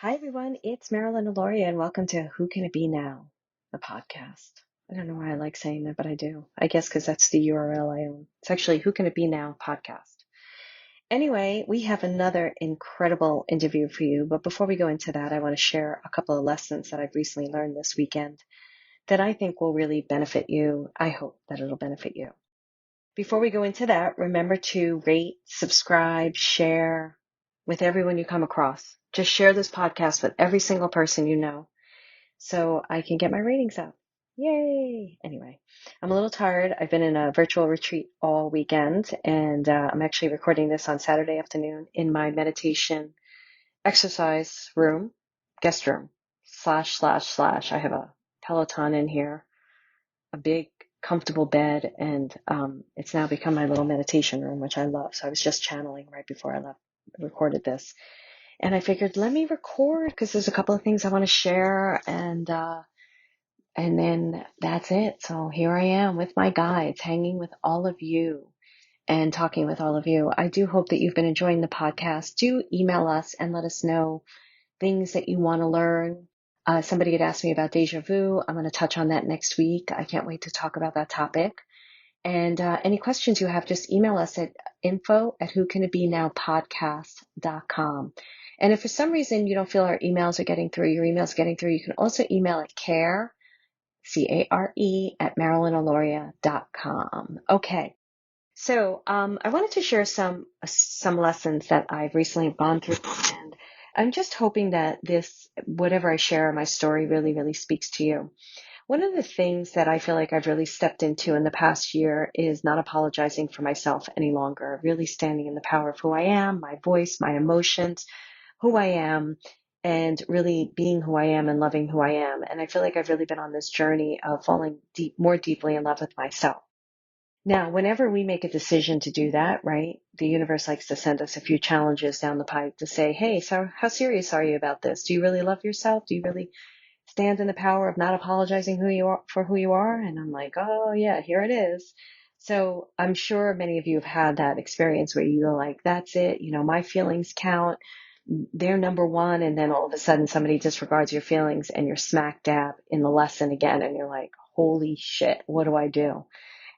Hi, everyone. It's Marilyn Alauria, and welcome to Who Can It Be Now, the podcast. I don't know why I like saying that, but I do. I guess because that's the URL I own. It's actually Who Can It Be Now podcast. Anyway, we have another incredible interview for you. But before we go into that, I want to share a couple of lessons that I've recently learned this weekend that I think will really benefit you. I hope that it'll benefit you. Before we go into that, remember to rate, subscribe, share with everyone you come across. Just share this podcast with every single person you know so I can get my ratings up. Yay! Anyway, I'm a little tired. I've been in a virtual retreat all weekend, and I'm actually recording this on Saturday afternoon in my meditation exercise room, guest room, / I have a Peloton in here, a big comfortable bed, and it's now become my little meditation room, which I love. So I was just channeling right before I recorded this, and I figured let me record because there's a couple of things I want to share, and then that's it. So here I am with my guides, hanging with all of you and talking with all of you. I do hope that you've been enjoying the podcast. Do email us and let us know things that you want to learn. Somebody had asked me about deja vu. I'm going to touch on that next week. I can't wait to talk about that topic. And any questions you have, just email us at info@whocanitbenowpodcast.com. And if for some reason you don't feel our emails are getting through, your emails getting through, you can also email at care, C-A-R-E, at marilynalauria.com. Okay. So I wanted to share some lessons that I've recently gone through, and I'm just hoping that this, whatever I share, my story really, really speaks to you. One of the things that I feel like I've really stepped into in the past year is not apologizing for myself any longer, really standing in the power of who I am, my voice, my emotions, who I am, and really being who I am and loving who I am. And I feel like I've really been on this journey of falling more deeply in love with myself. Now, whenever we make a decision to do that, right, the universe likes to send us a few challenges down the pipe to say, hey, so how serious are you about this? Do you really love yourself? Do you really stand in the power of not apologizing for who you are? And I'm like, oh yeah, here it is. So I'm sure many of you have had that experience where you're like, that's it. My feelings count. They're number one. And then all of a sudden somebody disregards your feelings and you're smack dab in the lesson again. And you're like, holy shit, what do I do?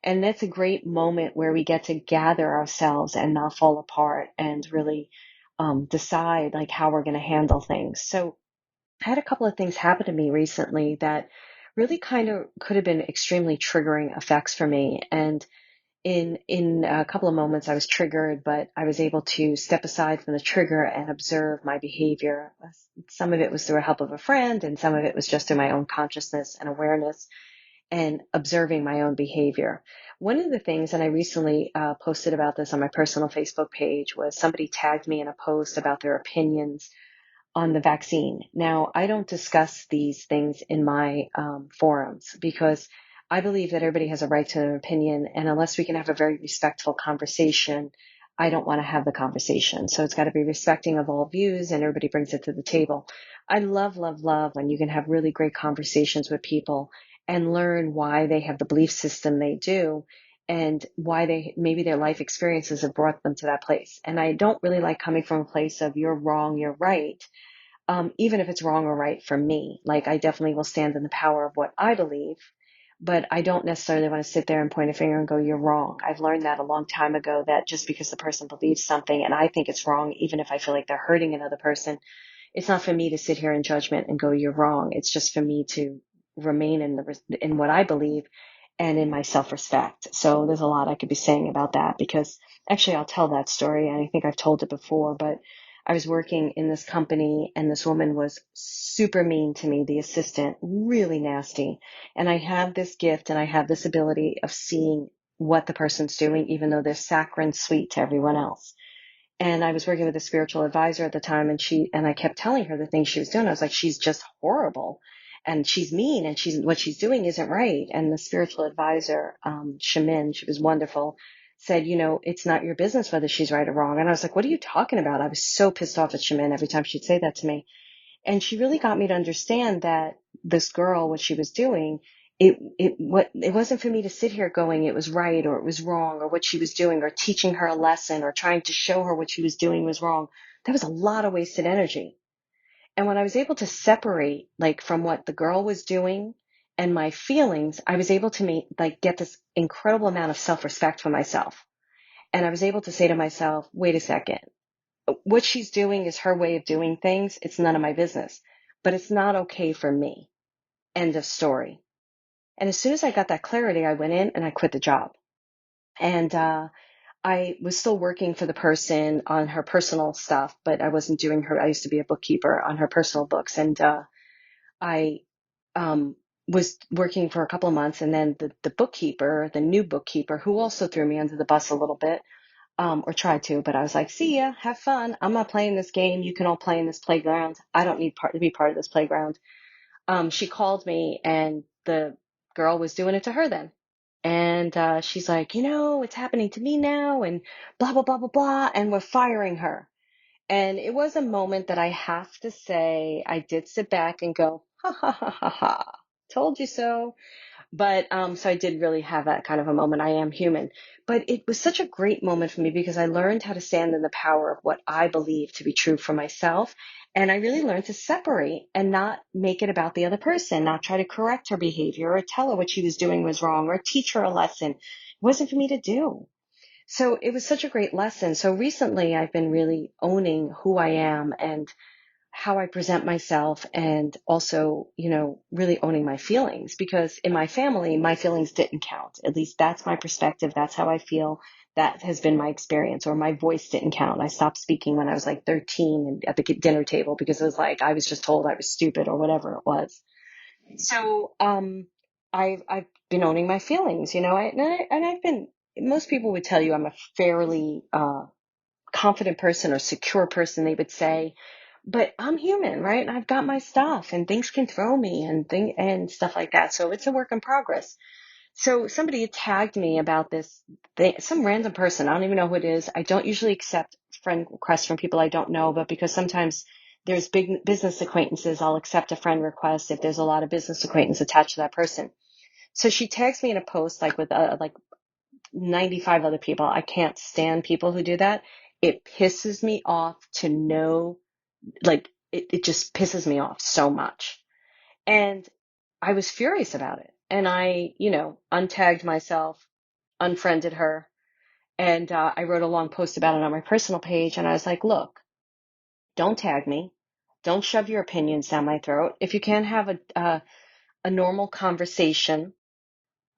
And that's a great moment where we get to gather ourselves and not fall apart and really decide like how we're going to handle things. So I had a couple of things happen to me recently that really kind of could have been extremely triggering effects for me. And in a couple of moments I was triggered, but I was able to step aside from the trigger and observe my behavior. Some of it was through the help of a friend, and some of it was just through my own consciousness and awareness and observing my own behavior. One of the things, and I recently posted about this on my personal Facebook page, was somebody tagged me in a post about their opinions on the vaccine. Now, I don't discuss these things in my forums because I believe that everybody has a right to their opinion. And unless we can have a very respectful conversation, I don't want to have the conversation. So it's got to be respecting of all views and everybody brings it to the table. I love, love, love when you can have really great conversations with people and learn why they have the belief system they do and why maybe their life experiences have brought them to that place. And I don't really like coming from a place of you're wrong, you're right. Even if it's wrong or right for me. Like I definitely will stand in the power of what I believe, but I don't necessarily want to sit there and point a finger and go, you're wrong. I've learned that a long time ago, that just because the person believes something and I think it's wrong, even if I feel like they're hurting another person, it's not for me to sit here in judgment and go, you're wrong. It's just for me to remain in what I believe and in my self-respect. So there's a lot I could be saying about that, because actually I'll tell that story. And I think I've told it before, but I was working in this company and this woman was super mean to me, the assistant, really nasty. And I have this gift and I have this ability of seeing what the person's doing, even though they're saccharine sweet to everyone else. And I was working with a spiritual advisor at the time, and I kept telling her the things she was doing. I was like, she's just horrible and she's mean and what she's doing isn't right. And the spiritual advisor, Shamin, she was wonderful, said, it's not your business whether she's right or wrong. And I was like, what are you talking about? I was so pissed off at Shamin every time she'd say that to me. And she really got me to understand that this girl, what she was doing, it wasn't for me to sit here going it was right or it was wrong, or what she was doing, or teaching her a lesson, or trying to show her what she was doing was wrong. That was a lot of wasted energy. And when I was able to separate like from what the girl was doing and my feelings, I was able to get this incredible amount of self-respect for myself. And I was able to say to myself, wait a second, what she's doing is her way of doing things. It's none of my business, but it's not okay for me. End of story. And as soon as I got that clarity, I went in and I quit the job. And I was still working for the person on her personal stuff, but I wasn't doing I used to be a bookkeeper on her personal books. And I um, was working for a couple of months. And then the bookkeeper, the new bookkeeper, who also threw me under the bus a little bit, or tried to, but I was like, see ya, have fun. I'm not playing this game. You can all play in this playground. I don't need to be part of this playground. She called me and the girl was doing it to her then. And she's like, it's happening to me now and blah, blah, blah, blah, blah. And we're firing her. And it was a moment that I have to say, I did sit back and go, ha, ha, ha, ha, ha. Told you so. But so I did really have that kind of a moment. I am human. But it was such a great moment for me because I learned how to stand in the power of what I believe to be true for myself. And I really learned to separate and not make it about the other person, not try to correct her behavior or tell her what she was doing was wrong or teach her a lesson. It wasn't for me to do. So it was such a great lesson. So recently I've been really owning who I am and how I present myself and also, really owning my feelings because in my family, my feelings didn't count. At least that's my perspective. That's how I feel. That has been my experience, or my voice didn't count. I stopped speaking when I was like 13 and at the dinner table because it was like I was just told I was stupid or whatever it was. So, I've been owning my feelings, and I've been, most people would tell you I'm a fairly, confident person or secure person, they would say, but I'm human, right? And I've got my stuff and things can throw me and stuff like that. So it's a work in progress. So somebody had tagged me about this thing, some random person. I don't even know who it is. I don't usually accept friend requests from people I don't know, but because sometimes there's big business acquaintances, I'll accept a friend request if there's a lot of business acquaintance attached to that person. So she tags me in a post like with like 95 other people. I can't stand people who do that. It pisses me off to know, like, it just pisses me off so much. And I was furious about it. And I, untagged myself, unfriended her, and I wrote a long post about it on my personal page. And I was like, look, don't tag me. Don't shove your opinions down my throat. If you can't have a normal conversation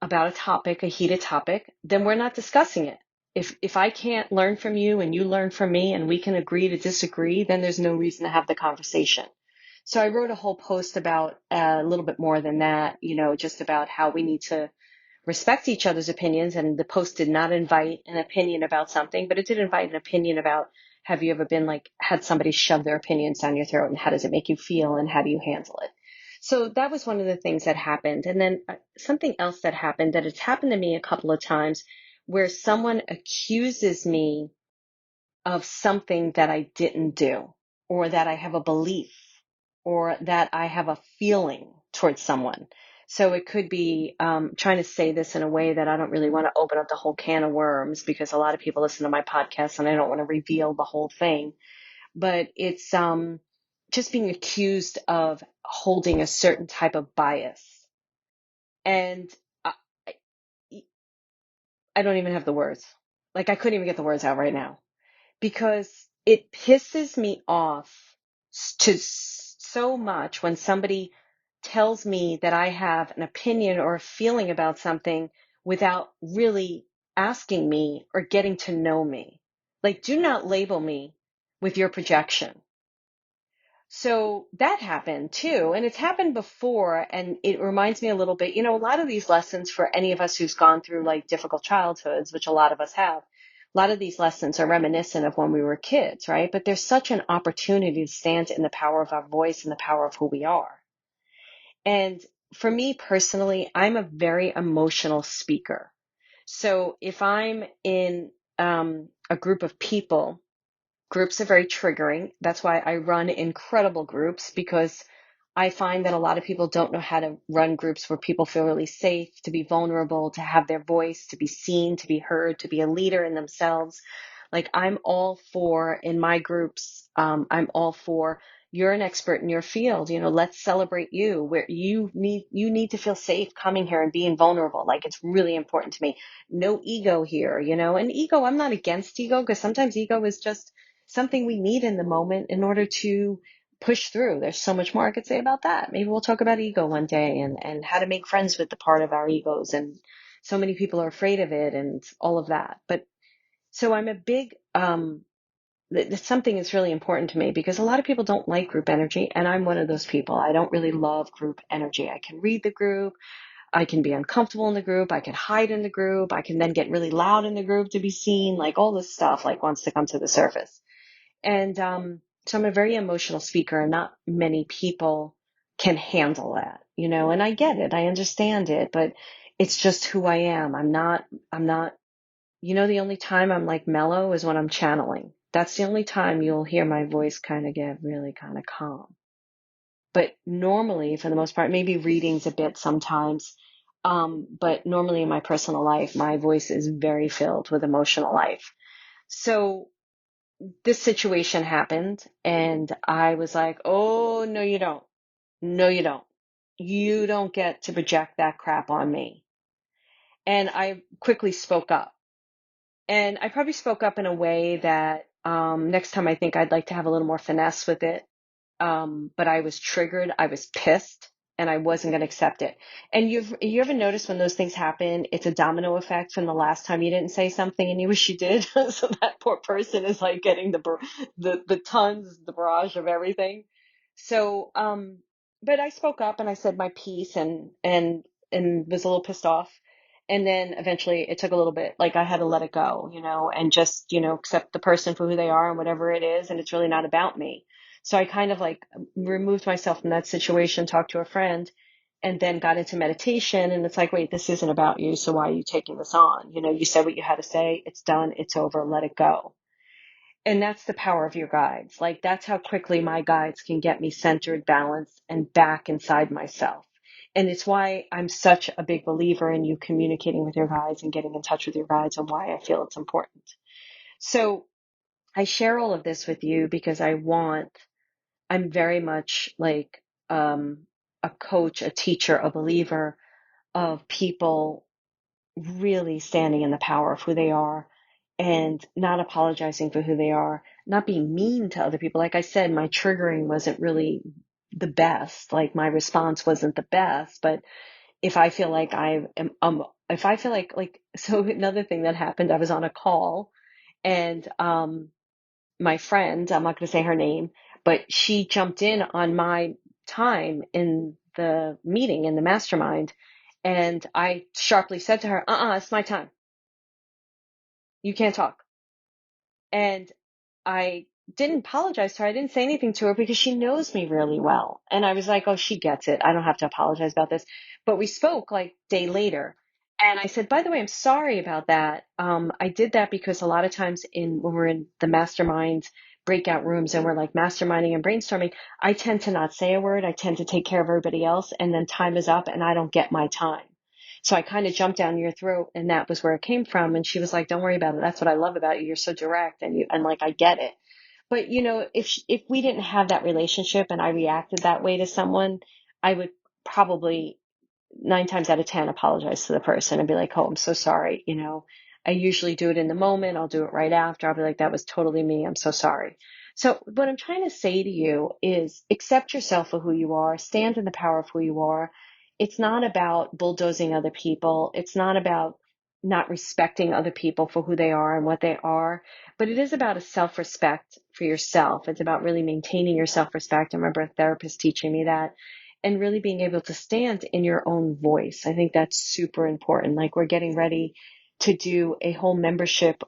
about a topic, a heated topic, then we're not discussing it. If I can't learn from you and you learn from me and we can agree to disagree, then there's no reason to have the conversation. So I wrote a whole post about a little bit more than that, just about how we need to respect each other's opinions. And the post did not invite an opinion about something, but it did invite an opinion about, have you ever been like, had somebody shove their opinions down your throat and how does it make you feel and how do you handle it? So that was one of the things that happened. And then something else that happened, that it's happened to me a couple of times, where someone accuses me of something that I didn't do, or that I have a belief, or that I have a feeling towards someone. So it could be trying to say this in a way that I don't really want to open up the whole can of worms because a lot of people listen to my podcast and I don't want to reveal the whole thing. But it's just being accused of holding a certain type of bias. And I, I don't even have the words. Like I couldn't even get the words out right now because it pisses me off so much when somebody tells me that I have an opinion or a feeling about something without really asking me or getting to know me. Like, do not label me with your projection. So that happened too. And it's happened before. And it reminds me a little bit, a lot of these lessons for any of us who's gone through like difficult childhoods, which a lot of us have, a lot of these lessons are reminiscent of when we were kids, right? But there's such an opportunity to stand in the power of our voice and the power of who we are. And for me personally, I'm a very emotional speaker. So if I'm in a group of people, groups are very triggering. That's why I run incredible groups, because I find that a lot of people don't know how to run groups where people feel really safe, to be vulnerable, to have their voice, to be seen, to be heard, to be a leader in themselves. Like I'm all for, in my groups, I'm all for you're an expert in your field. Let's celebrate you, where you need to feel safe coming here and being vulnerable. Like, it's really important to me. No ego here, and ego, I'm not against ego, because sometimes ego is just something we need in the moment in order to push through. There's so much more I could say about that. Maybe we'll talk about ego one day, and how to make friends with the part of our egos. And so many people are afraid of it and all of that. But so I'm a big, something that's really important to me, because a lot of people don't like group energy. And I'm one of those people. I don't really love group energy. I can read the group. I can be uncomfortable in the group. I can hide in the group. I can then get really loud in the group to be seen. Like, all this stuff, like, wants to come to the surface. And so I'm a very emotional speaker, and not many people can handle that, and I get it. I understand it, but it's just who I am. I'm not, the only time I'm like mellow is when I'm channeling. That's the only time you'll hear my voice kind of get really kind of calm. But normally, for the most part, maybe readings a bit sometimes. But normally in my personal life, my voice is very filled with emotional life. So this situation happened, and I was like, oh, no, you don't. No, you don't. You don't get to project that crap on me. And I quickly spoke up. And I probably spoke up in a way that next time I think I'd like to have a little more finesse with it. But I was triggered. I was pissed, and I wasn't going to accept it. And you ever notice when those things happen, it's a domino effect from the last time you didn't say something and you wish you did. So that poor person is like getting the barrage of everything. So, but I spoke up and I said my piece, and was a little pissed off. And then eventually it took a little bit, like, I had to let it go, and just, accept the person for who they are and whatever it is. And it's really not about me. So I kind of like removed myself from that situation, talked to a friend, and then got into meditation. And it's like, wait, this isn't about you. So why are you taking this on? You said what you had to say. It's done. It's over. Let it go. And that's the power of your guides. Like, that's how quickly my guides can get me centered, balanced, and back inside myself. And it's why I'm such a big believer in you communicating with your guides and getting in touch with your guides, and why I feel it's important. So I share all of this with you because I'm very much like a coach, a teacher, a believer of people really standing in the power of who they are, and not apologizing for who they are, not being mean to other people. Like I said, my triggering wasn't really the best. Like, my response wasn't the best, but if I feel like I am, if I feel like, so another thing that happened, I was on a call, and my friend, I'm not going to say her name, but she jumped in on my time in the meeting, in the mastermind. And I sharply said to her, it's my time. You can't talk. And I didn't apologize to her. I didn't say anything to her because she knows me really well. And I was like, oh, she gets it. I don't have to apologize about this. But we spoke like a day later. And I said, by the way, I'm sorry about that. I did that because a lot of times when we're in the mastermind breakout rooms and we're like masterminding and brainstorming, I tend to not say a word. I tend to take care of everybody else. And then time is up and I don't get my time. So I kind of jumped down your throat, and that was where it came from. And she was like, don't worry about it. That's what I love about you. You're so direct, and like, I get it. But if we didn't have that relationship and I reacted that way to someone, I would probably 9 times out of 10 apologize to the person and be like, oh, I'm so sorry. I usually do it in the moment. I'll do it right after. I'll be like, that was totally me. I'm so sorry. So what I'm trying to say to you is, accept yourself for who you are, stand in the power of who you are. It's not about bulldozing other people. It's not about not respecting other people for who they are and what they are, but it is about a self-respect for yourself. It's about really maintaining your self-respect. I remember a therapist teaching me that, and really being able to stand in your own voice. I think that's super important. Like, we're getting ready to do a whole membership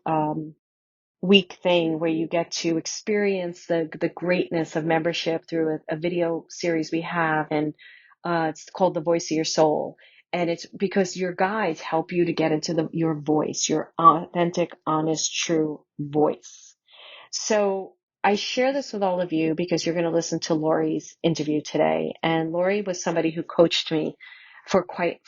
week thing where you get to experience the greatness of membership through a video series we have, and it's called The Voice of Your Soul. And it's because your guides help you to get into your voice, your authentic, honest, true voice. So I share this with all of you because you're going to listen to Lori's interview today. And Lori was somebody who coached me for quite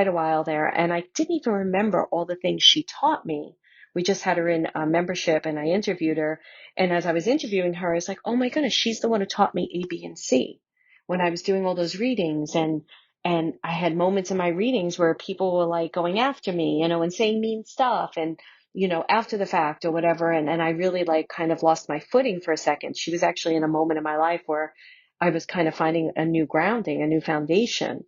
a while there. And I didn't even remember all the things she taught me we just had her in a membership and I interviewed her. And as I was interviewing her, I was like, oh my goodness, she's the one who taught me A, B, and C when I was doing all those readings. And I had moments in my readings where people were like going after me, and saying mean stuff and, after the fact or whatever. And I really like kind of lost my footing for a second. She was actually in a moment in my life where I was kind of finding a new grounding, a new foundation.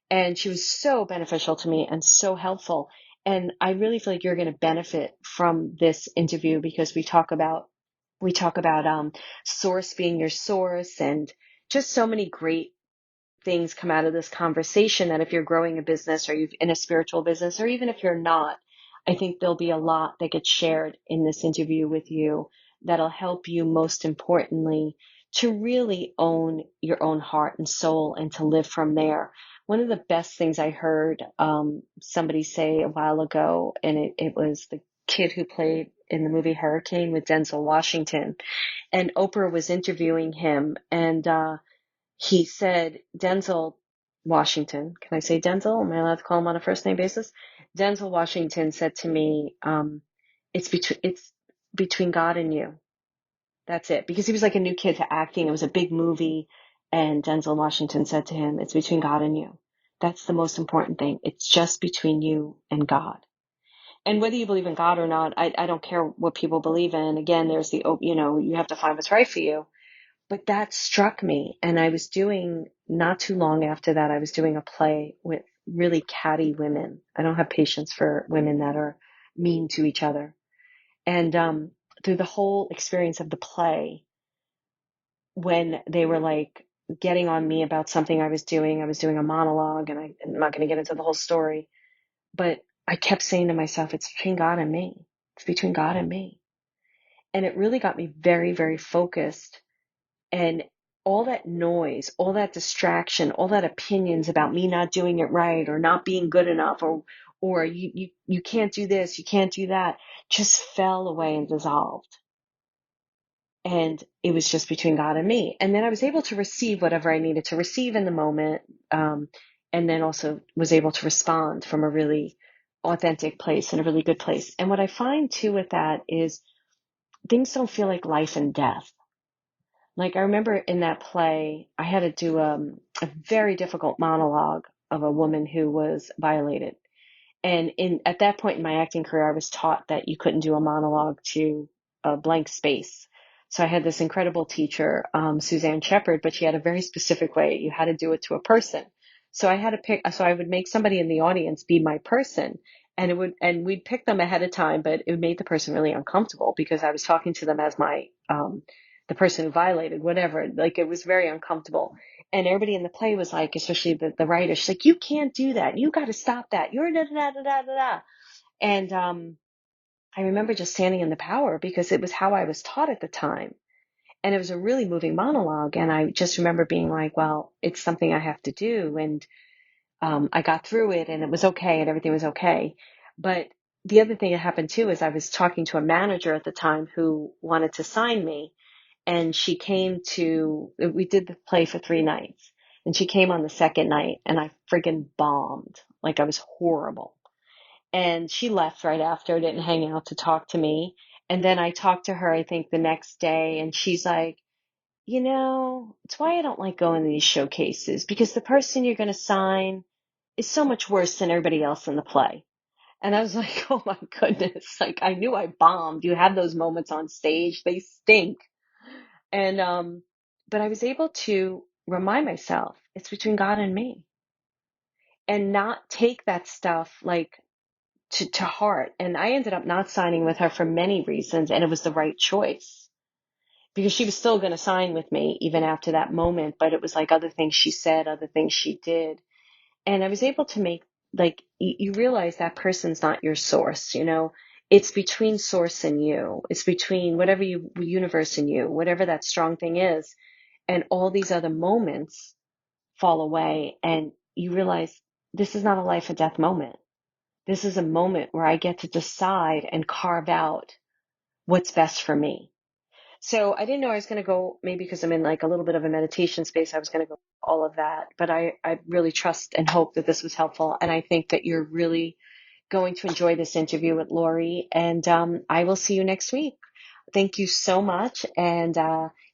And she was so beneficial to me and so helpful. And I really feel like you're going to benefit from this interview because we talk about source being your source, and just so many great things come out of this conversation that if you're growing a business or you're in a spiritual business, or even if you're not, I think there'll be a lot that gets shared in this interview with you that'll help you, most importantly, to really own your own heart and soul and to live from there. One of the best things I heard somebody say a while ago, and it was the kid who played in the movie Hurricane with Denzel Washington, and Oprah was interviewing him, and he said, Denzel Washington, can I say Denzel? Am I allowed to call him on a first name basis? Denzel Washington said to me, it's between God and you. That's it. Because he was like a new kid to acting. It was a big movie. And Denzel Washington said to him, it's between God and you. That's the most important thing. It's just between you and God. And whether you believe in God or not, I don't care what people believe in. Again, there's you have to find what's right for you. But that struck me. And not too long after that, I was doing a play with really catty women. I don't have patience for women that are mean to each other. And through the whole experience of the play, when they were like getting on me about something I was doing a monologue, and I'm not going to get into the whole story, but I kept saying to myself, it's between God and me. It's between God and me. And it really got me very, very focused. And all that noise, all that distraction, all that opinions about me not doing it right or not being good enough, or you can't do this, you can't do that, just fell away and dissolved. And it was just between God and me. And then I was able to receive whatever I needed to receive in the moment. And then also was able to respond from a really authentic place and a really good place. And what I find too with that is things don't feel like life and death. Like I remember in that play, I had to do a very difficult monologue of a woman who was violated. And at that point in my acting career, I was taught that you couldn't do a monologue to a blank space. So I had this incredible teacher, Suzanne Shepard, but she had a very specific way you had to do it to a person. So I would make somebody in the audience be my person, and we'd pick them ahead of time, but it made the person really uncomfortable because I was talking to them as the person who violated, whatever. Like it was very uncomfortable. And everybody in the play was like, especially the writer, she's like, you can't do that. You got to stop that. You're da da da da da da. And I remember just standing in the power because it was how I was taught at the time. And it was a really moving monologue. And I just remember being like, well, it's something I have to do. And I got through it and it was okay and everything was okay. But the other thing that happened too is I was talking to a manager at the time who wanted to sign me. And we did the play for 3 nights. And she came on the second night and I friggin' bombed. Like I was horrible. And she left right after, didn't hang out to talk to me. And then I talked to her, I think the next day, and she's like, it's why I don't like going to these showcases, because the person you're going to sign is so much worse than everybody else in the play. And I was like, oh my goodness. Like I knew I bombed. You have those moments on stage. They stink. And, but I was able to remind myself it's between God and me, and not take that stuff like to heart. And I ended up not signing with her for many reasons. And it was the right choice because she was still going to sign with me even after that moment. But it was like other things she said, other things she did. And I was able to make, like, you realize that person's not your source, it's between source and you. It's between whatever universe and you, whatever that strong thing is. And all these other moments fall away. And you realize this is not a life or death moment. This is a moment where I get to decide and carve out what's best for me. So I didn't know I was going to go, maybe because I'm in like a little bit of a meditation space, I was going to go all of that. But I really trust and hope that this was helpful. And I think that you're really going to enjoy this interview with Lori, and I will see you next week. Thank you so much, and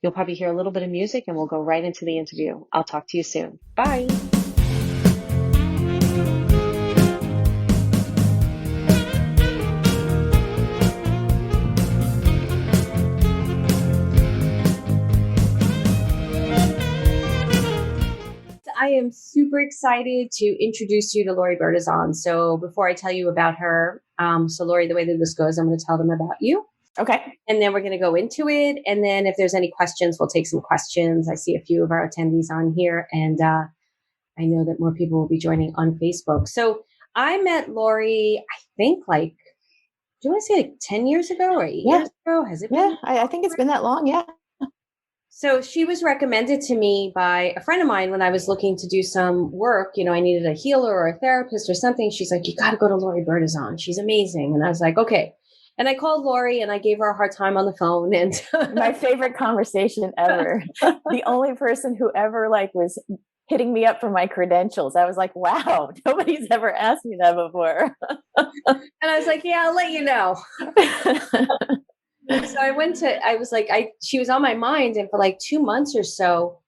you'll probably hear a little bit of music, and we'll go right into the interview. I'll talk to you soon. Bye. I am super excited to introduce you to Lori Bertazzon. So before I tell you about her, so Lori, the way that this goes, I'm going to tell them about you. Okay. And then we're going to go into it. And then if there's any questions, we'll take some questions. I see a few of our attendees on here, and I know that more people will be joining on Facebook. So I met Lori, I think do you want to say 10 years ago or 8 years ago? Has it been? Yeah, I think it's been that long. Yeah. So she was recommended to me by a friend of mine when I was looking to do some work. I needed a healer or a therapist or something. She's like, you got to go to Lori Bertazzon. She's amazing. And I was like, okay. And I called Lori and I gave her a hard time on the phone. And my favorite conversation ever. The only person who ever was hitting me up for my credentials. I was like, wow, nobody's ever asked me that before. And I was like, yeah, I'll let you know. So she was on my mind, and for 2 months or so,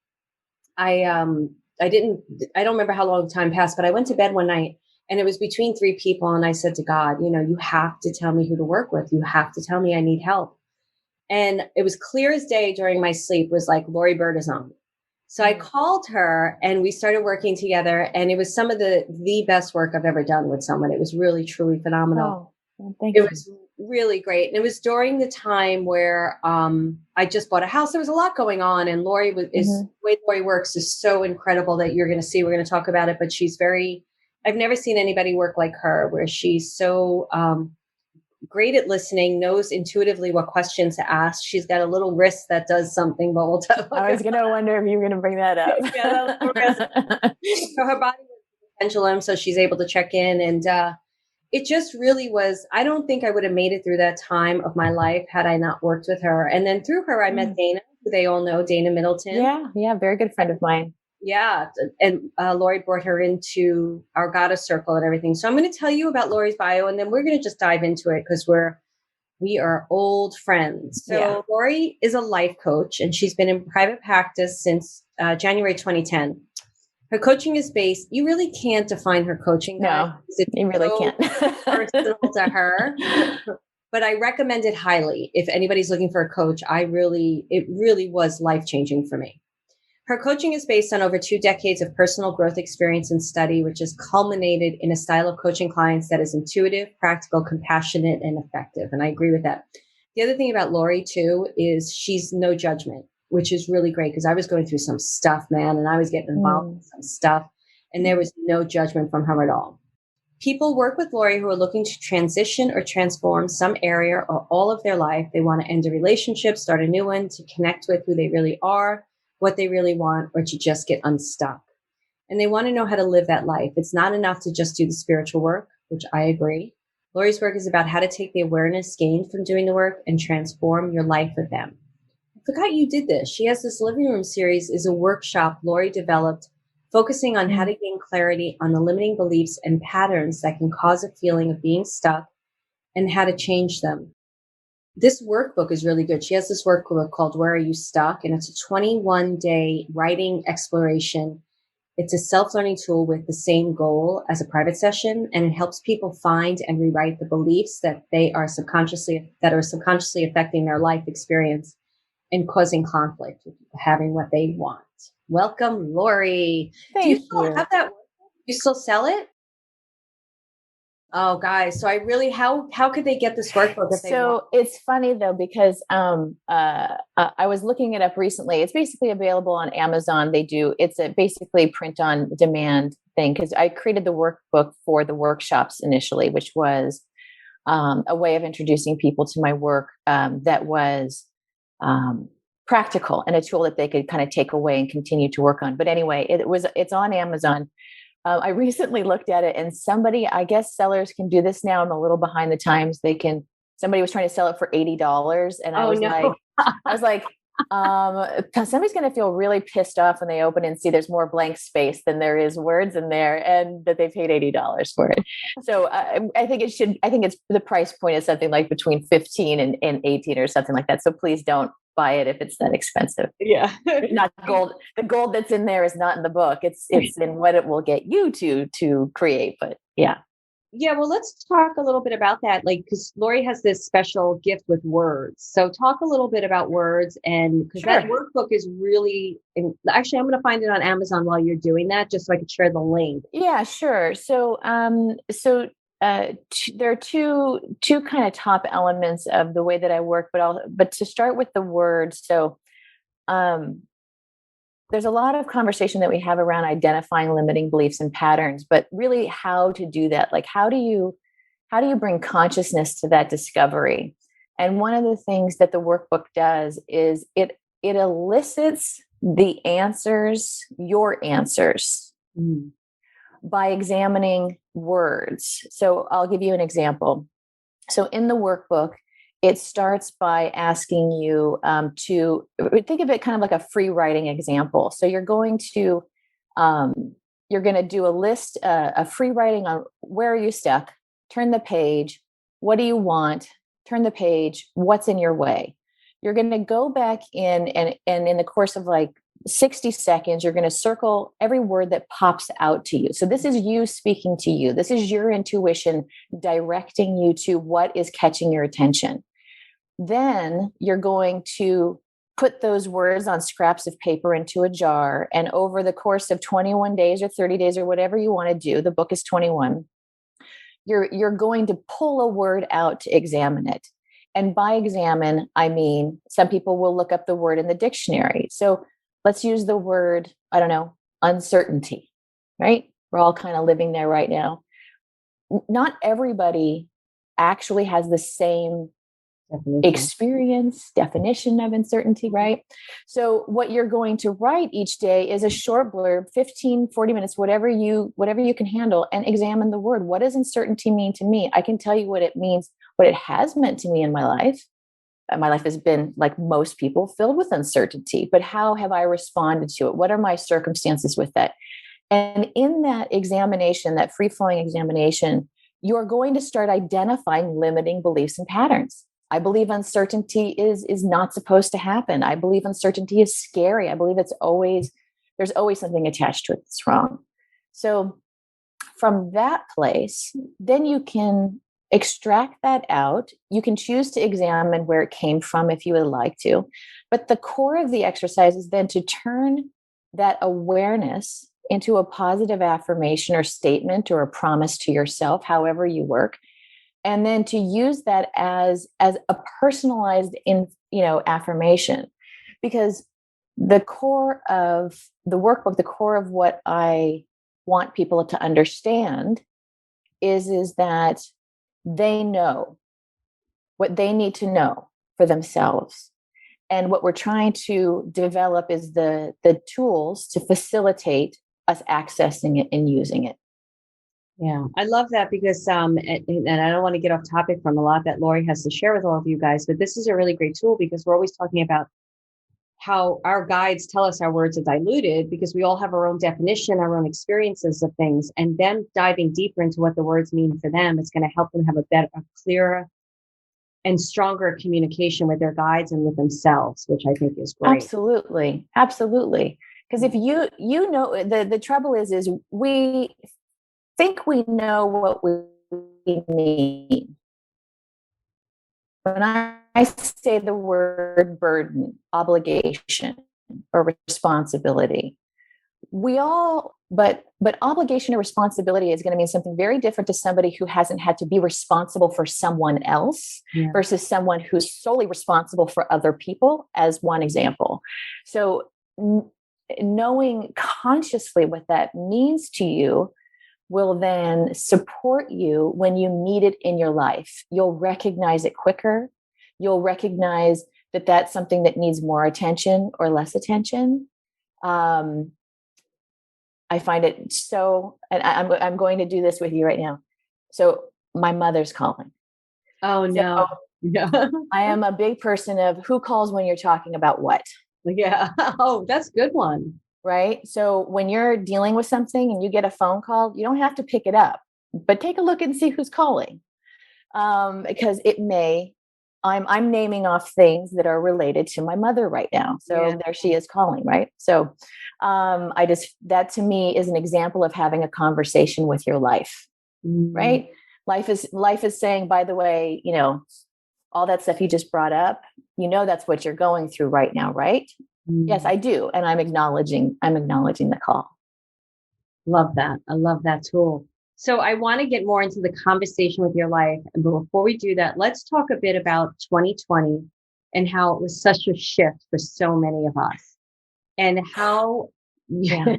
I don't remember how long time passed, but I went to bed one night and it was between 3 people. And I said to God, you have to tell me who to work with. You have to tell me I need help. And it was clear as day during my sleep was Lori Bertazzon. So I called her and we started working together, and it was some of the best work I've ever done with someone. It was really, truly phenomenal. Oh, thank you. It was really great. And it was during the time where I just bought a house. There was a lot going on, and Lori the way Lori works is so incredible that you're going to see. We're going to talk about it, but I've never seen anybody work like her, where she's so great at listening, knows intuitively what questions to ask. She's got a little wrist that does something, but we'll talk. I was going to wonder if you were going to bring that up. So her body was a pendulum, so she's able to check in, and it just really was. I don't think I would have made it through that time of my life had I not worked with her. And then through her, I met Dana, who they all know, Dana Middleton. Yeah, very good friend of mine. Yeah, and Lori brought her into our goddess circle and everything. So I'm going to tell you about Lori's bio, and then we're going to just dive into it because we are old friends. So Lori is a life coach, and she's been in private practice since January 2010. Her coaching is based, you really can't define her coaching. No, you really can't. Personal to her. But I recommend it highly. If anybody's looking for a coach, it really was life-changing for me. Her coaching is based on over 2 decades of personal growth experience and study, which has culminated in a style of coaching clients that is intuitive, practical, compassionate, and effective. And I agree with that. The other thing about Lori, too, is she's no judgment, which is really great because I was going through some stuff, man, and I was getting involved in some stuff, and there was no judgment from her at all. People work with Lori who are looking to transition or transform some area or all of their life. They want to end a relationship, start a new one, to connect with who they really are, what they really want, or to just get unstuck. And they want to know how to live that life. It's not enough to just do the spiritual work, which I agree. Lori's work is about how to take the awareness gained from doing the work and transform your life with them. I forgot you did this. She has this living room series, is a workshop Lori developed focusing on how to gain clarity on the limiting beliefs and patterns that can cause a feeling of being stuck and how to change them. This workbook is really good. She has this workbook called Where Are You Stuck? And it's a 21-day writing exploration. It's a self-learning tool with the same goal as a private session, and it helps people find and rewrite the beliefs that are subconsciously affecting their life experience and causing conflict with having what they want. Welcome, Lori. Thank Do you still you. have that workbook? Do you still sell it? Oh, guys. So how could they get this workbook if they want? It's funny though, because I was looking it up recently. It's basically available on Amazon. It's a basically print on demand thing, because I created the workbook for the workshops initially, which was a way of introducing people to my work that was practical and a tool that they could kind of take away and continue to work on. But anyway, it's on Amazon. I recently looked at it, and I guess sellers can do this now. I'm a little behind the times. Somebody was trying to sell it for $80, and I was like, Somebody's going to feel really pissed off when they open and see there's more blank space than there is words in there, and that they paid $80 for it. So I think it's the price point is something like between 15 and 18 or something like that. So please don't buy it if it's that expensive. Yeah. Not gold. The gold that's in there is not in the book. It's in what it will get you to create. But yeah. Yeah, well, let's talk a little bit about that. Like, because Lori has this special gift with words. So talk a little bit about words, and because that workbook is really, actually, I'm going to find it on Amazon while you're doing that, just so I can share the link. Yeah, sure. So, there are two kind of top elements of the way that I work, but to start with the words. So, there's a lot of conversation that we have around identifying limiting beliefs and patterns, but really how to do that. Like, how do you bring consciousness to that discovery? And one of the things that the workbook does is it elicits the answers, your answers, by examining words. So I'll give you an example. So in the workbook, it starts by asking you to think of it kind of like a free writing example. So you're going to do a list, a free writing on where are you stuck? Turn the page. What do you want? Turn the page. What's in your way? You're going to go back in and in the course of like 60 seconds, you're going to circle every word that pops out to you. So this is you speaking to you. This is your intuition directing you to what is catching your attention. Then you're going to put those words on scraps of paper into a jar. And over the course of 21 days or 30 days or whatever you want to do, the book is 21, you're going to pull a word out to examine it. And by examine, I mean, some people will look up the word in the dictionary. So let's use the word, I don't know, uncertainty, right? We're all kind of living there right now. Not everybody actually has the same definition of uncertainty, right? So what you're going to write each day is a short blurb, 15, 40 minutes, whatever you can handle, and examine the word. What does uncertainty mean to me? I can tell you what it means, what it has meant to me in my life. My life has been, like most people, filled with uncertainty, but how have I responded to it? What are my circumstances with that? And in that examination, that free-flowing examination, you're going to start identifying limiting beliefs and patterns. I believe uncertainty is not supposed to happen. I believe uncertainty is scary. I believe there's always something attached to it that's wrong. So from that place, then you can extract that out. You can choose to examine where it came from if you would like to. But the core of the exercise is then to turn that awareness into a positive affirmation or statement or a promise to yourself, however you work. And then to use that as a personalized affirmation, because the core of the workbook, the core of what I want people to understand is that they know what they need to know for themselves. And what we're trying to develop is the tools to facilitate us accessing it and using it. Yeah, I love that because, and I don't want to get off topic from a lot that Lori has to share with all of you guys, but this is a really great tool because we're always talking about how our guides tell us our words are diluted because we all have our own definition, our own experiences of things, and them diving deeper into what the words mean for them is going to help them have a clearer and stronger communication with their guides and with themselves, which I think is great. Absolutely. Because if you know, the trouble is we think we know what we mean. When I say the word burden, obligation, or responsibility, but obligation or responsibility is going to mean something very different to somebody who hasn't had to be responsible for someone else versus someone who's solely responsible for other people, as one example. So knowing consciously what that means to you will then support you when you need it in your life. You'll recognize it quicker. You'll recognize that that's something that needs more attention or less attention. I find it so, and I'm going to do this with you right now. So my mother's calling. Oh no. Yeah. I am a big person of who calls when you're talking about what. Yeah. Oh, that's a good one. Right. So when you're dealing with something and you get a phone call, you don't have to pick it up, but take a look and see who's calling. Because it may, I'm naming off things that are related to my mother right now. So there she is calling, right? So that to me is an example of having a conversation with your life, right? Life is saying, by the way, all that stuff you just brought up, that's what you're going through right now, right? Yes, I do. And I'm acknowledging the call. Love that. I love that tool. So I want to get more into the conversation with your life. And before we do that, let's talk a bit about 2020 and how it was such a shift for so many of us and how. Yeah.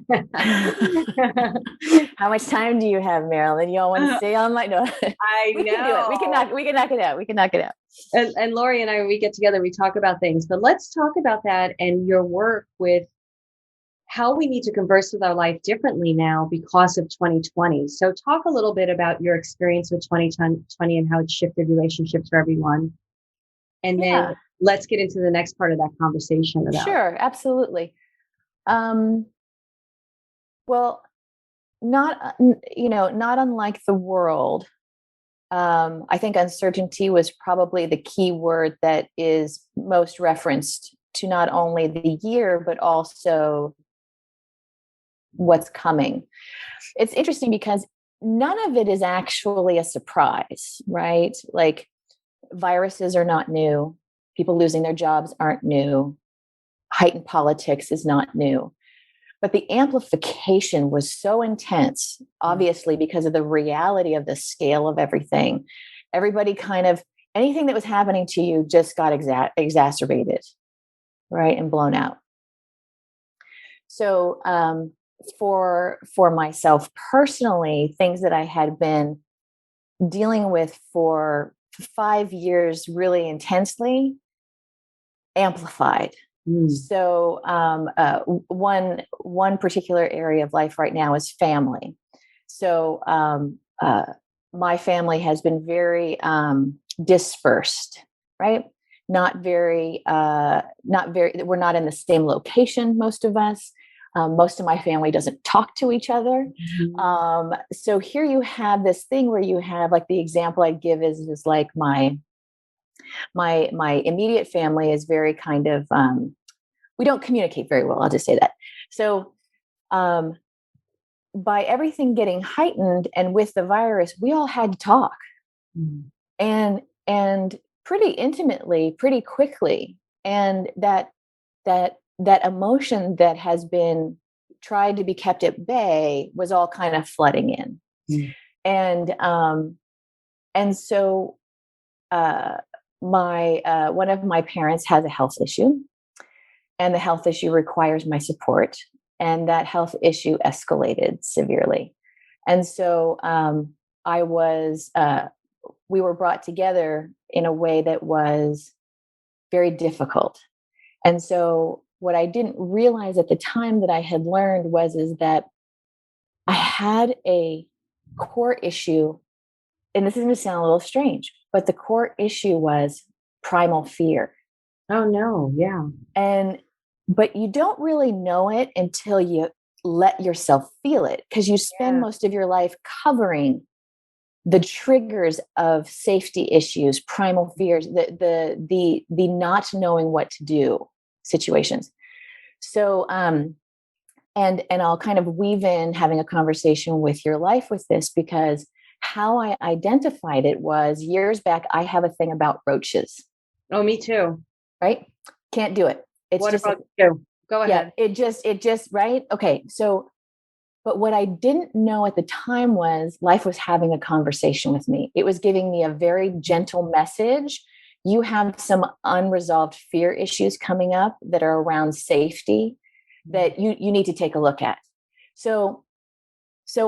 How much time do you have, Marilyn? You all want to stay on my no? I know. We can do it. We can knock it out. We can knock it out. And Lori and I, we get together, we talk about things, but let's talk about that and your work with how we need to converse with our life differently now because of 2020. So talk a little bit about your experience with 2020 and how it shifted relationships for everyone. And then let's get into the next part of that conversation about. Sure, absolutely. Well, not unlike the world. I think uncertainty was probably the key word that is most referenced to not only the year, but also what's coming. It's interesting because none of it is actually a surprise, right? Like viruses are not new. People losing their jobs aren't new. Heightened politics is not new. But the amplification was so intense, obviously, because of the reality of the scale of everything. Everybody anything that was happening to you just got exacerbated, right? And blown out. So for myself personally, things that I had been dealing with for 5 years really intensely amplified. So one particular area of life right now is family. So my family has been very dispersed, right? Not very. We're not in the same location, most of us. Most of my family doesn't talk to each other. So here you have this thing where you have, like, the example I give is like my immediate family is very kind of, we don't communicate very well. I'll just say that. So by everything getting heightened and with the virus, we all had to talk and pretty intimately, pretty quickly. And that emotion that has been tried to be kept at bay was all kind of flooding in. And so one of my parents has a health issue, and the health issue requires my support, and that health issue escalated severely. And so we were brought together in a way that was very difficult. And so what I didn't realize at the time that I had learned is that I had a core issue, and this is going to sound a little strange, but the core issue was primal fear. Oh no. Yeah. But you don't really know it until you let yourself feel it, because you spend most of your life covering the triggers of safety issues, primal fears, the not knowing what to do situations. So, and I'll kind of weave in having a conversation with your life with this, because how I identified it was years back. I have a thing about roaches. Oh, me too. Right? Can't do it. It's what just about you? Go ahead. Yeah, it just right. Okay. So, but what I didn't know at the time was life was having a conversation with me. It was giving me a very gentle message. You have some unresolved fear issues coming up that are around safety that you need to take a look at. So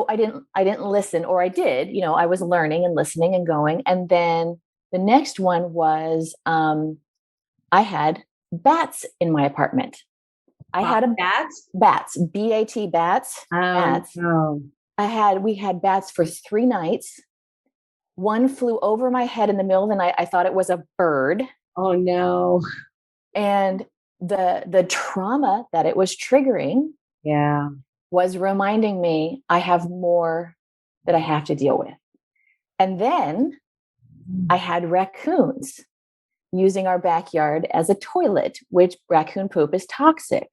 I didn't listen, or I did, I was learning and listening and going. And then the next one was, I had bats in my apartment. I had bats, B-A-T, bats. No. We had bats for 3 nights. One flew over my head in the middle of the night. I thought it was a bird. Oh no. And the trauma that it was triggering was reminding me I have more that I have to deal with. And then I had raccoons using our backyard as a toilet, which raccoon poop is toxic.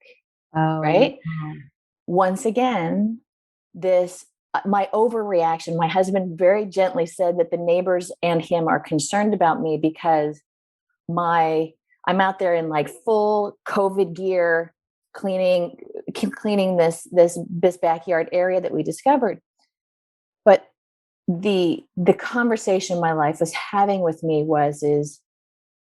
Right? No. Once again, my overreaction, my husband very gently said that the neighbors and him are concerned about me because I'm out there in like full COVID gear, cleaning this backyard area that we discovered. But the conversation my life was having with me is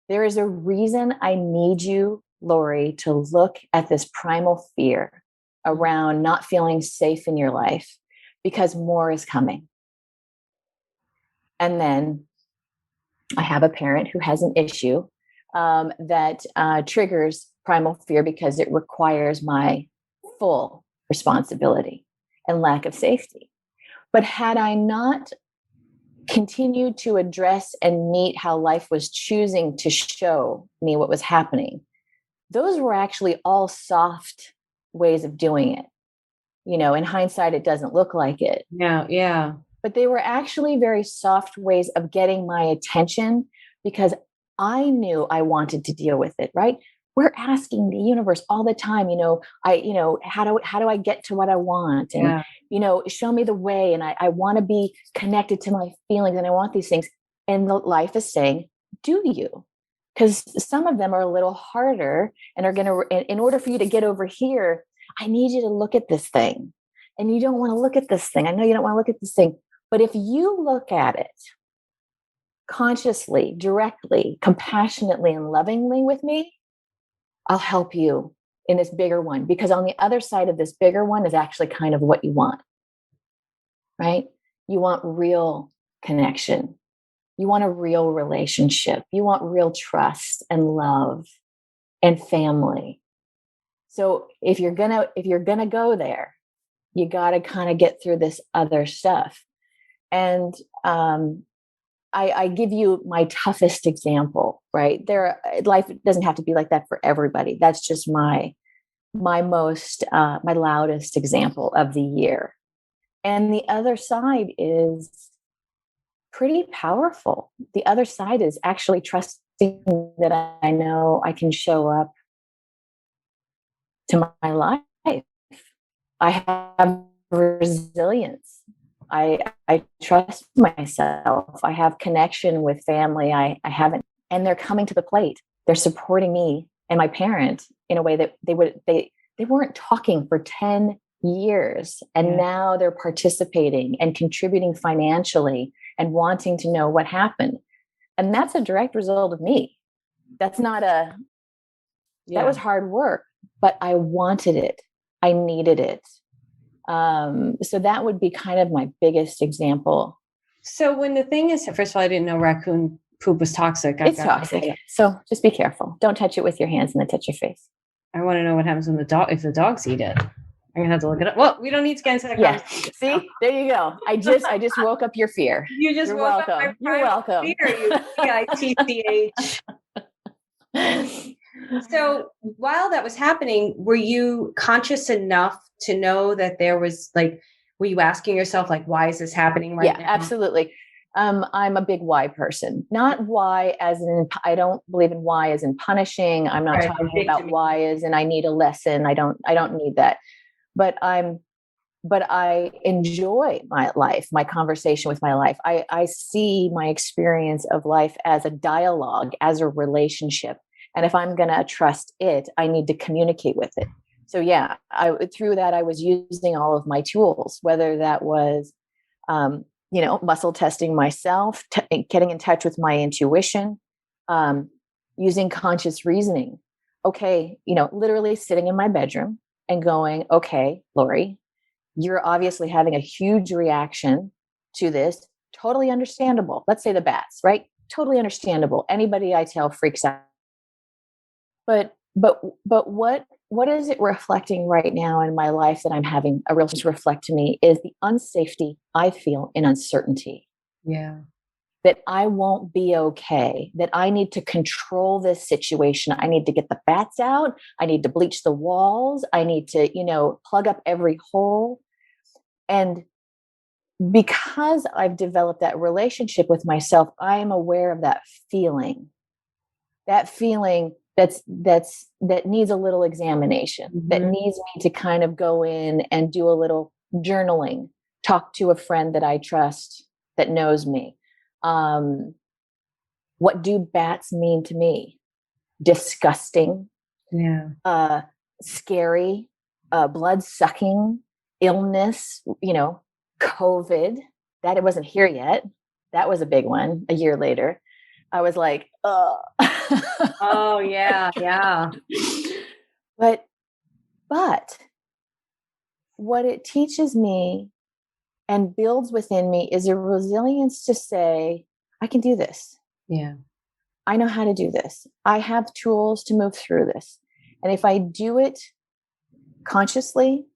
there is a reason I need you, Lori, to look at this primal fear around not feeling safe in your life, because more is coming. And then I have a parent who has an issue that triggers primal fear because it requires my full responsibility and lack of safety. But had I not continued to address and meet how life was choosing to show me what was happening, those were actually all soft ways of doing it. In hindsight, it doesn't look like it. Yeah. But they were actually very soft ways of getting my attention because I knew I wanted to deal with it, right? We're asking the universe all the time, how do I get to what I want? And, show me the way. And I want to be connected to my feelings and I want these things. And the life is saying, do you? Because some of them are a little harder and are going to, in order for you to get over here, I need you to look at this thing. And you don't want to look at this thing. I know you don't want to look at this thing. But if you look at it consciously, directly, compassionately, and lovingly with me, I'll help you in this bigger one. Because on the other side of this bigger one is actually kind of what you want, right? You want real connection. You want a real relationship. You want real trust and love and family. So if you're gonna go there, you got to kind of get through this other stuff. And I give you my toughest example, right? Life doesn't have to be like that for everybody. That's just my loudest example of the year. And the other side is pretty powerful. The other side is actually trusting that I know I can show up to my life. I have resilience. I trust myself. I have connection with family. I haven't, and they're coming to the plate. They're supporting me and my parent in a way that they weren't talking for 10 years. And now they're participating and contributing financially and wanting to know what happened. And that's a direct result of me. That's not that was hard work, but I wanted it. I needed it. So that would be kind of my biggest example. So when the thing is, first of all, I didn't know raccoon poop was toxic. It's toxic. So just be careful. Don't touch it with your hands and then touch your face. I want to know what happens when if the dogs eat it. I'm gonna have to look it up. Well, we don't need to get into that conversation. See, there you go. I just woke up your fear. You just You're woke welcome. up my You're welcome. Fear, you PITCH. So while that was happening, were you conscious enough to know that there was were you asking yourself why is this happening right now? Yeah, absolutely. I'm a big why person, not why as in, I don't believe in why as in punishing. I'm not talking about why as in I need a lesson. I don't need that, but I enjoy my life, my conversation with my life. I see my experience of life as a dialogue, as a relationship. And if I'm going to trust it, I need to communicate with it. So yeah, through that, I was using all of my tools, whether that was, muscle testing myself, getting in touch with my intuition, using conscious reasoning. Okay, literally sitting in my bedroom and going, okay, Lori, you're obviously having a huge reaction to this. Totally understandable. Let's say the bats, right? Totally understandable. Anybody I tell freaks out. But what is it reflecting right now in my life that I'm having a real reflect to me is the unsafety I feel in uncertainty. Yeah. that I won't be okay, that I need to control this situation. I need to get the bats out. I need to bleach the walls. I need to, plug up every hole. And because I've developed that relationship with myself, I am aware of that feeling that needs a little examination, that needs me to kind of go in and do a little journaling, talk to a friend that I trust that knows me. What do bats mean to me? Disgusting, scary, blood sucking, illness, COVID. That it wasn't here yet. That was a big one. A year later, I was like, oh. Oh yeah. But what it teaches me and builds within me is a resilience to say, I can do this. Yeah. I know how to do this. I have tools to move through this. And if I do it consciously,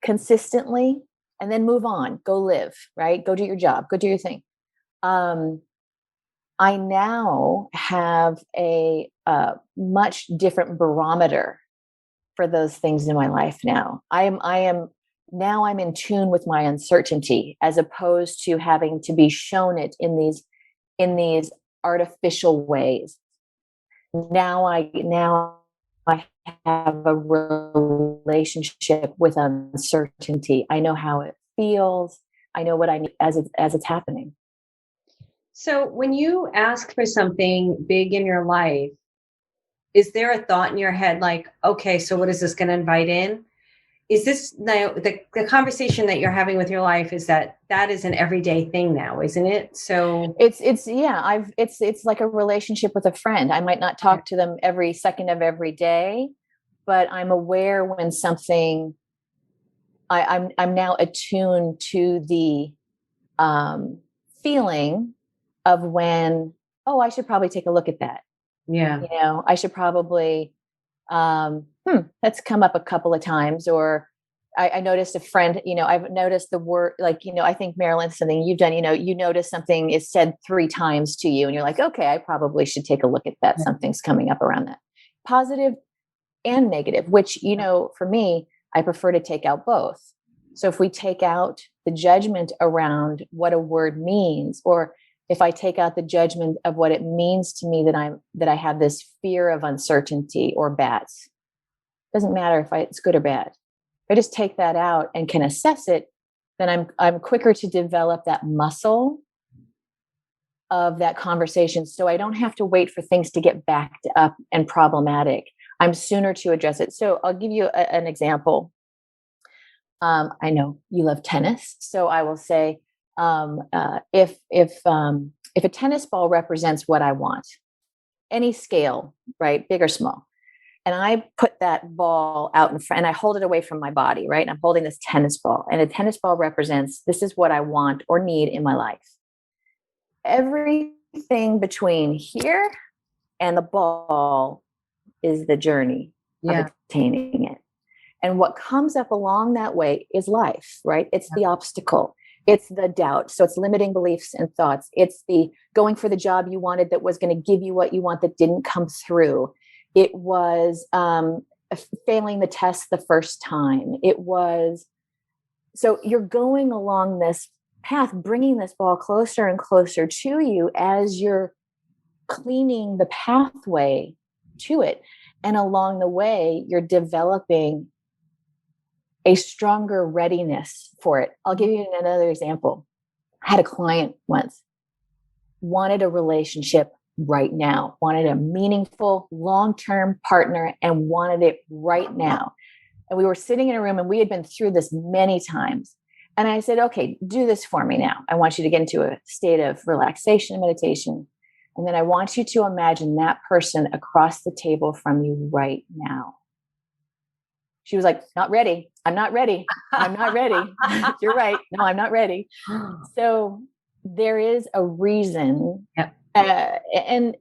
consistently, and then move on, go live, right? Go do your job, go do your thing. I now have a much different barometer for those things in my life now. I'm in tune with my uncertainty, as opposed to having to be shown it in these artificial ways. Now I have a relationship with uncertainty. I know how it feels. I know what I need as it's happening. So when you ask for something big in your life, is there a thought in your head like, okay, so what is this going to invite in? Is this now the conversation that you're having with your life, is that is an everyday thing now, isn't it? So it's like a relationship with a friend. I might not talk to them every second of every day, but I'm aware when something, I'm now attuned to the feeling of when, oh, I should probably take a look at that. Yeah. I should probably, that's come up a couple of times. Or I noticed a friend, I've noticed the word, like, I think Marilyn, something you've done, you notice something is said 3 times to you and you're like, okay, I probably should take a look at that. Something's coming up around that. Positive and negative, which, for me, I prefer to take out both. So if we take out the judgment around what a word means, or if I take out the judgment of what it means to me that I have this fear of uncertainty or bats, doesn't matter if it's good or bad. If I just take that out and can assess it, then I'm quicker to develop that muscle of that conversation. So I don't have to wait for things to get backed up and problematic. I'm sooner to address it. So I'll give you an example. I know you love tennis, so I will say, if a tennis ball represents what I want, any scale, right, big or small, and I put that ball out in front and I hold it away from my body, right, and I'm holding this tennis ball, and a tennis ball represents, this is what I want or need in my life. Everything between here and the ball is the journey of attaining it. And what comes up along that way is life, right? It's the obstacle. It's the doubt. So it's limiting beliefs and thoughts. It's the going for the job you wanted that was going to give you what you want that didn't come through. It was failing the test the first time. So you're going along this path, bringing this ball closer and closer to you as you're cleaning the pathway to it. And along the way, you're developing a stronger readiness for it. I'll give you another example. I had a client once, wanted a relationship right now, wanted a meaningful long-term partner and wanted it right now. And we were sitting in a room and we had been through this many times. And I said, okay, do this for me now. I want you to get into a state of relaxation, meditation. And then I want you to imagine that person across the table from you right now. She was like, not ready. I'm not ready. I'm not ready. You're right. No, I'm not ready. So there is a reason. Yep. And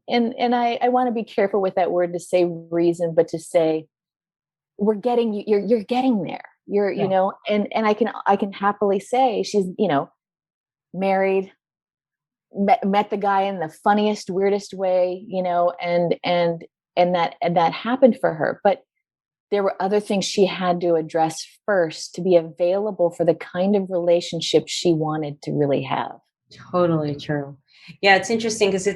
I want to be careful with that word to say reason, but to say, we're getting, you're getting there. And I can happily say she's, married, met the guy in the funniest, weirdest way, and that happened for her. But there were other things she had to address first to be available for the kind of relationship she wanted to really have. Totally true. Yeah, it's interesting because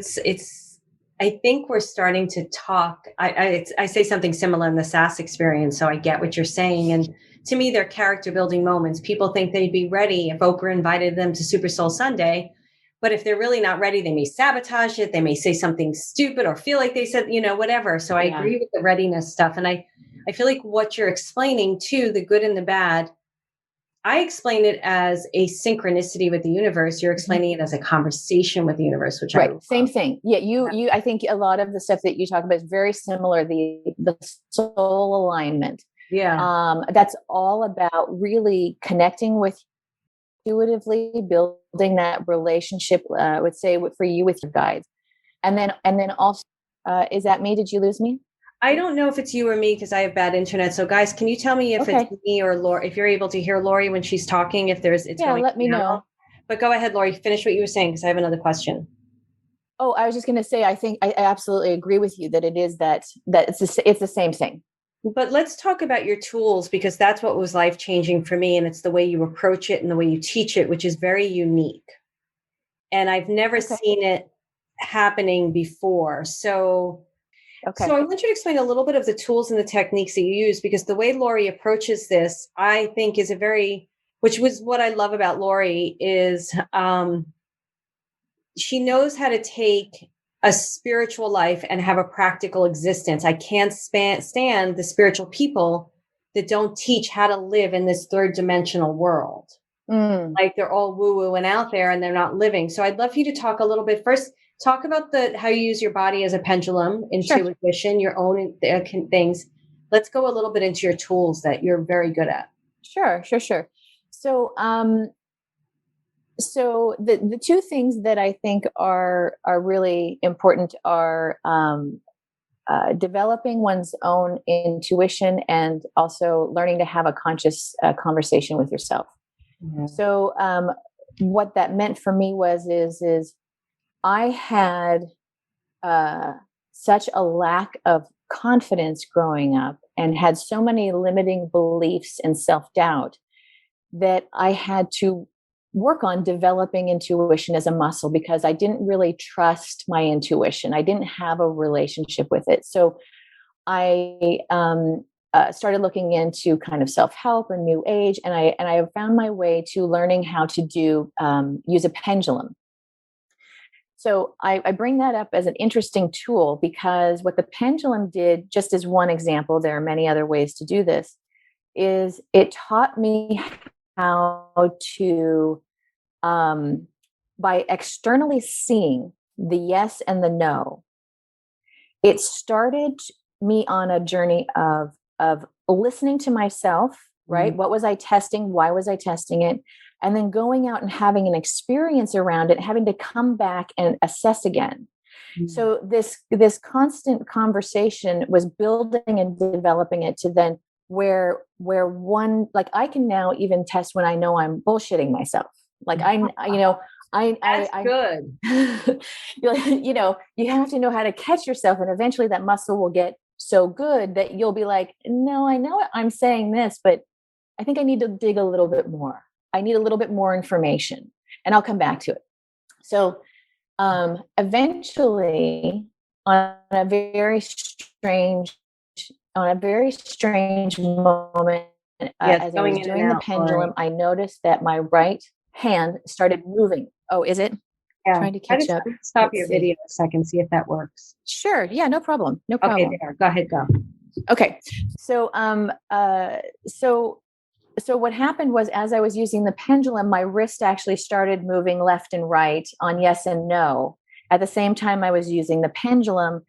I think we're starting to talk. I say something similar in the SAS experience, so I get what you're saying. And to me, they're character building moments. People think they'd be ready if Oprah invited them to Super Soul Sunday. But if they're really not ready, they may sabotage it. They may say something stupid or feel like they said, whatever. So I agree with the readiness stuff. And I feel like what you're explaining too, the good and the bad, I explain it as a synchronicity with the universe. You're explaining it as a conversation with the universe, which right. Same thing. Yeah. You, I think a lot of the stuff that you talk about is very similar. The soul alignment. Yeah. That's all about really connecting with, intuitively building that relationship, I would say for you with your guides. And then also, is that me? Did you lose me? I don't know if it's you or me because I have bad internet. So guys, can you tell me if it's me or Lori, if you're able to hear Lori when she's talking, if it's going let me know. But go ahead, Lori, finish what you were saying because I have another question. Oh, I was just going to say, I think I absolutely agree with you that it is that it's the same thing. But let's talk about your tools because that's what was life-changing for me. And it's the way you approach it and the way you teach it, which is very unique. And I've never seen it happening before. So I want you to explain a little bit of the tools and the techniques that you use, because the way Lori approaches this, I think is which was what I love about Lori is she knows how to take a spiritual life and have a practical existence. I can't stand the spiritual people that don't teach how to live in this third dimensional world. Like they're all woo-woo and out there and they're not living. So I'd love for you to talk a little bit first. Talk about how you use your body as a pendulum, intuition, your own things. Let's go a little bit into your tools that you're very good at. Sure. So, so the two things that I think are really important are developing one's own intuition and also learning to have a conscious conversation with yourself. Mm-hmm. So, what that meant for me is I had such a lack of confidence growing up and had so many limiting beliefs and self-doubt that I had to work on developing intuition as a muscle because I didn't really trust my intuition. I didn't have a relationship with it. So I started looking into kind of self-help and new age. And I found my way to learning how to use a pendulum. So I bring that up as an interesting tool because what the pendulum did, just as one example, there are many other ways to do this, is it taught me how to, by externally seeing the yes and the no, it started me on a journey of listening to myself, right? Mm-hmm. What was I testing? Why was I testing it? And then going out and having an experience around it, having to come back and assess again. Mm-hmm. So this constant conversation was building and developing it to then where one, like I can now even test when I know I'm bullshitting myself. Like that's good. You have to know how to catch yourself, and eventually that muscle will get so good that you'll be like, no, I know I'm saying this, but I think I need to dig a little bit more. I need a little bit more information, and I'll come back to it. So eventually, on a very strange moment, as I was doing the pendulum, I noticed that my right hand started moving. Oh, is it? Yeah. Trying to catch up. Stop your video a second, see if that works. Sure. Yeah, no problem. Okay, there. Go ahead, go. Okay. So so what happened was, as I was using the pendulum, my wrist actually started moving left and right on yes and no. At the same time I was using the pendulum,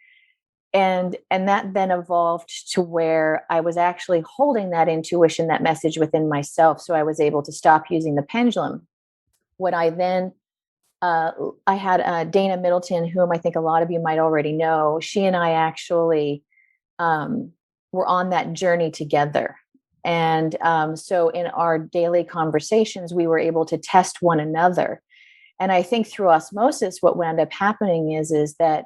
and that then evolved to where I was actually holding that intuition, that message within myself. So I was able to stop using the pendulum. What I then I had Dana Middleton, whom I think a lot of you might already know. She and I actually were on that journey together. And so in our daily conversations, we were able to test one another. And I think through osmosis, what wound up happening is that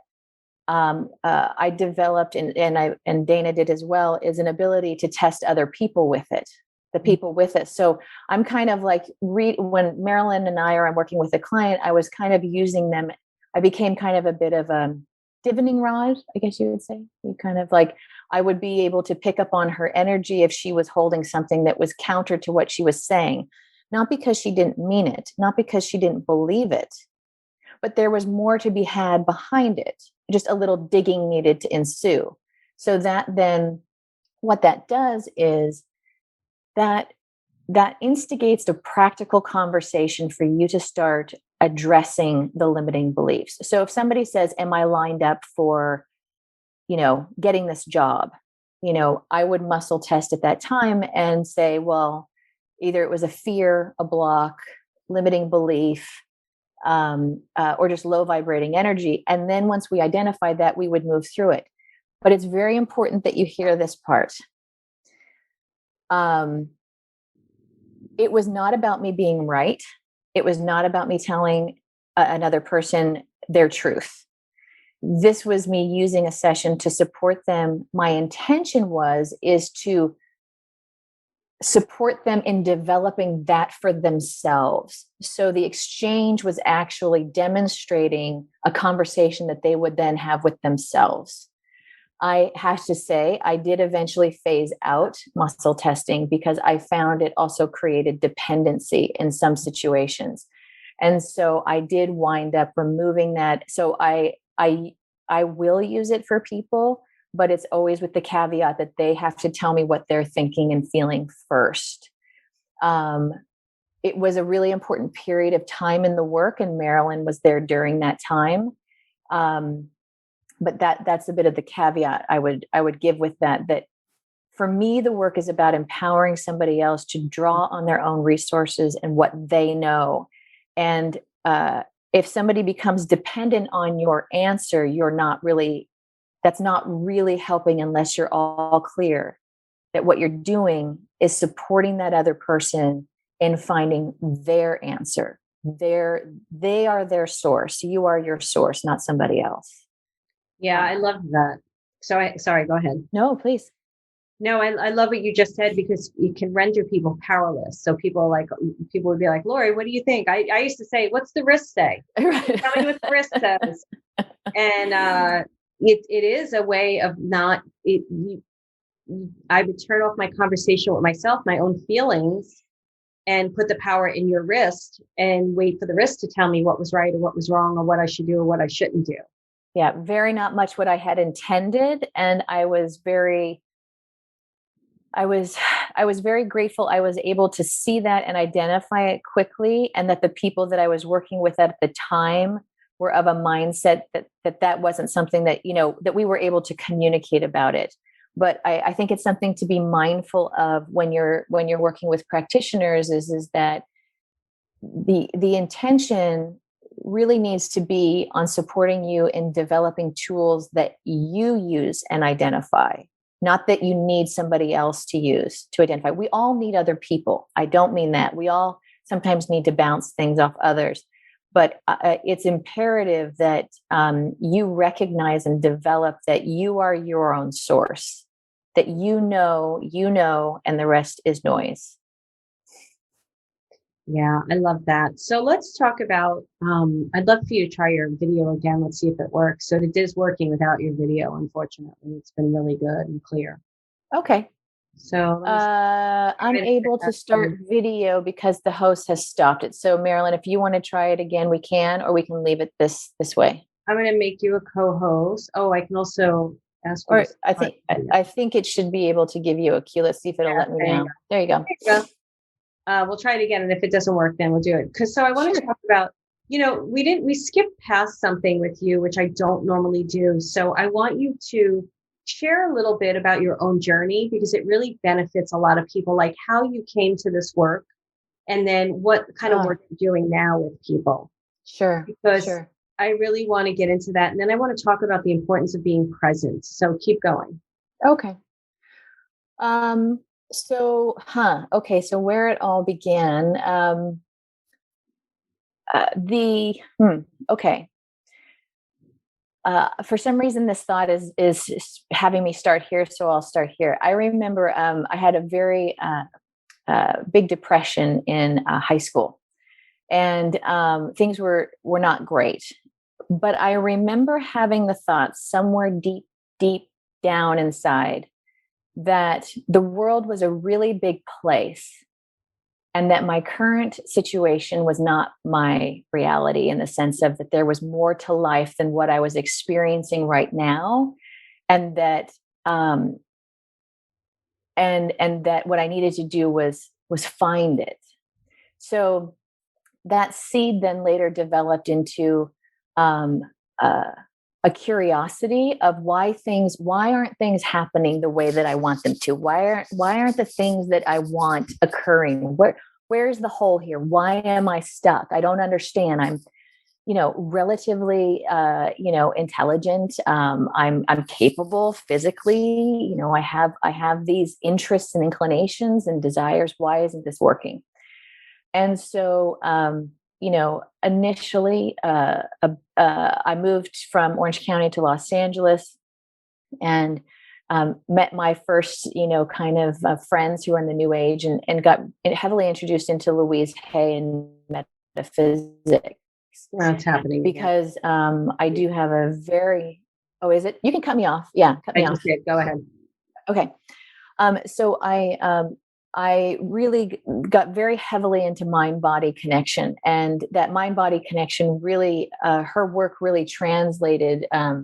I developed, and Dana did as well, is an ability to test other people with it, the people with it. So I'm kind of like, when Marilyn and I are working with a client, I was kind of using them. I became kind of a bit of a divining rod, I guess you would say. You kind of like, I would be able to pick up on her energy if she was holding something that was counter to what she was saying, not because she didn't mean it, not because she didn't believe it, but there was more to be had behind it. Just a little digging needed to ensue. So that then, what that does is that instigates a practical conversation for you to start addressing the limiting beliefs. So if somebody says, am I lined up for, getting this job? I would muscle test at that time and say, well, either it was a fear, a block, limiting belief, or just low vibrating energy. And then once we identified that, we would move through it. But it's very important that you hear this part. It was not about me being right. It was not about me telling another person their truth. This was me using a session to support them. My intention is to support them in developing that for themselves. So the exchange was actually demonstrating a conversation that they would then have with themselves. I have to say, I did eventually phase out muscle testing because I found it also created dependency in some situations. And so I did wind up removing that. So I will use it for people, but it's always with the caveat that they have to tell me what they're thinking and feeling first. It was a really important period of time in the work, and Marilyn was there during that time. But that's a bit of the caveat I would give with that for me, the work is about empowering somebody else to draw on their own resources and what they know. And if somebody becomes dependent on your answer, that's not really helping unless you're all clear that what you're doing is supporting that other person in finding their answer. They are their source. You are your source, not somebody else. Yeah, I love that. Sorry, go ahead. No, please. No, I love what you just said, because you can render people powerless. So people would be like, Lori, what do you think? I used to say, what's the wrist say? Right. Tell me what the wrist says. And it is a way of I would turn off my conversation with myself, my own feelings, and put the power in your wrist and wait for the wrist to tell me what was right or what was wrong or what I should do or what I shouldn't do. Yeah, very not much what I had intended. And I was very grateful I was able to see that and identify it quickly, and that the people that I was working with at the time were of a mindset that wasn't something that, that we were able to communicate about it. But I think it's something to be mindful of when you're working with practitioners is that the intention really needs to be on supporting you in developing tools that you use and identify, not that you need somebody else to use to identify. We all need other people. I don't mean that. We all sometimes need to bounce things off others, but it's imperative that you recognize and develop that you are your own source, that you know, and the rest is noise. Yeah, I love that. So let's talk about, I'd love for you to try your video again. Let's see if it works. So it is working without your video, unfortunately. It's been really good and clear. Okay. So I'm able to start video because the host has stopped it. So Marilyn, if you want to try it again, we can, or we can leave it this way. I'm going to make you a co-host. Oh, I can also ask you. Or I think it should be able to give you a cue. Let's see if it'll let me now. There you go. We'll try it again. And if it doesn't work, then we'll do it. So I want to talk about, we skipped past something with you, which I don't normally do. So I want you to share a little bit about your own journey, because it really benefits a lot of people, like how you came to this work and then what kind of work you're doing now with people. Sure. Because I really want to get into that. And then I want to talk about the importance of being present. So keep going. Okay. Okay. So where it all began, Okay. For some reason, this thought is having me start here, so I'll start here. I remember I had a very big depression in high school, and things were not great. But I remember having the thought somewhere deep, deep down inside that the world was a really big place, and that my current situation was not my reality, in the sense of that there was more to life than what I was experiencing right now, and that and that what I needed to do was find it. So that seed then later developed into um, uh, a curiosity of why aren't things happening the way that I want them to? Why aren't the things that I want occurring? Where's the hole here? Why am I stuck? I don't understand. I'm, relatively, intelligent. I'm capable physically. I have these interests and inclinations and desires. Why isn't this working? And so, initially, I moved from Orange County to Los Angeles, and met my first, kind of friends who are in the New Age, and got heavily introduced into Louise Hay and metaphysics. That's happening because I do have a very. Oh, is it? You can cut me off. Yeah, cut me off. Just did. Go ahead. Okay. So I really got very heavily into mind-body connection, and that mind-body connection really, her work really translated. I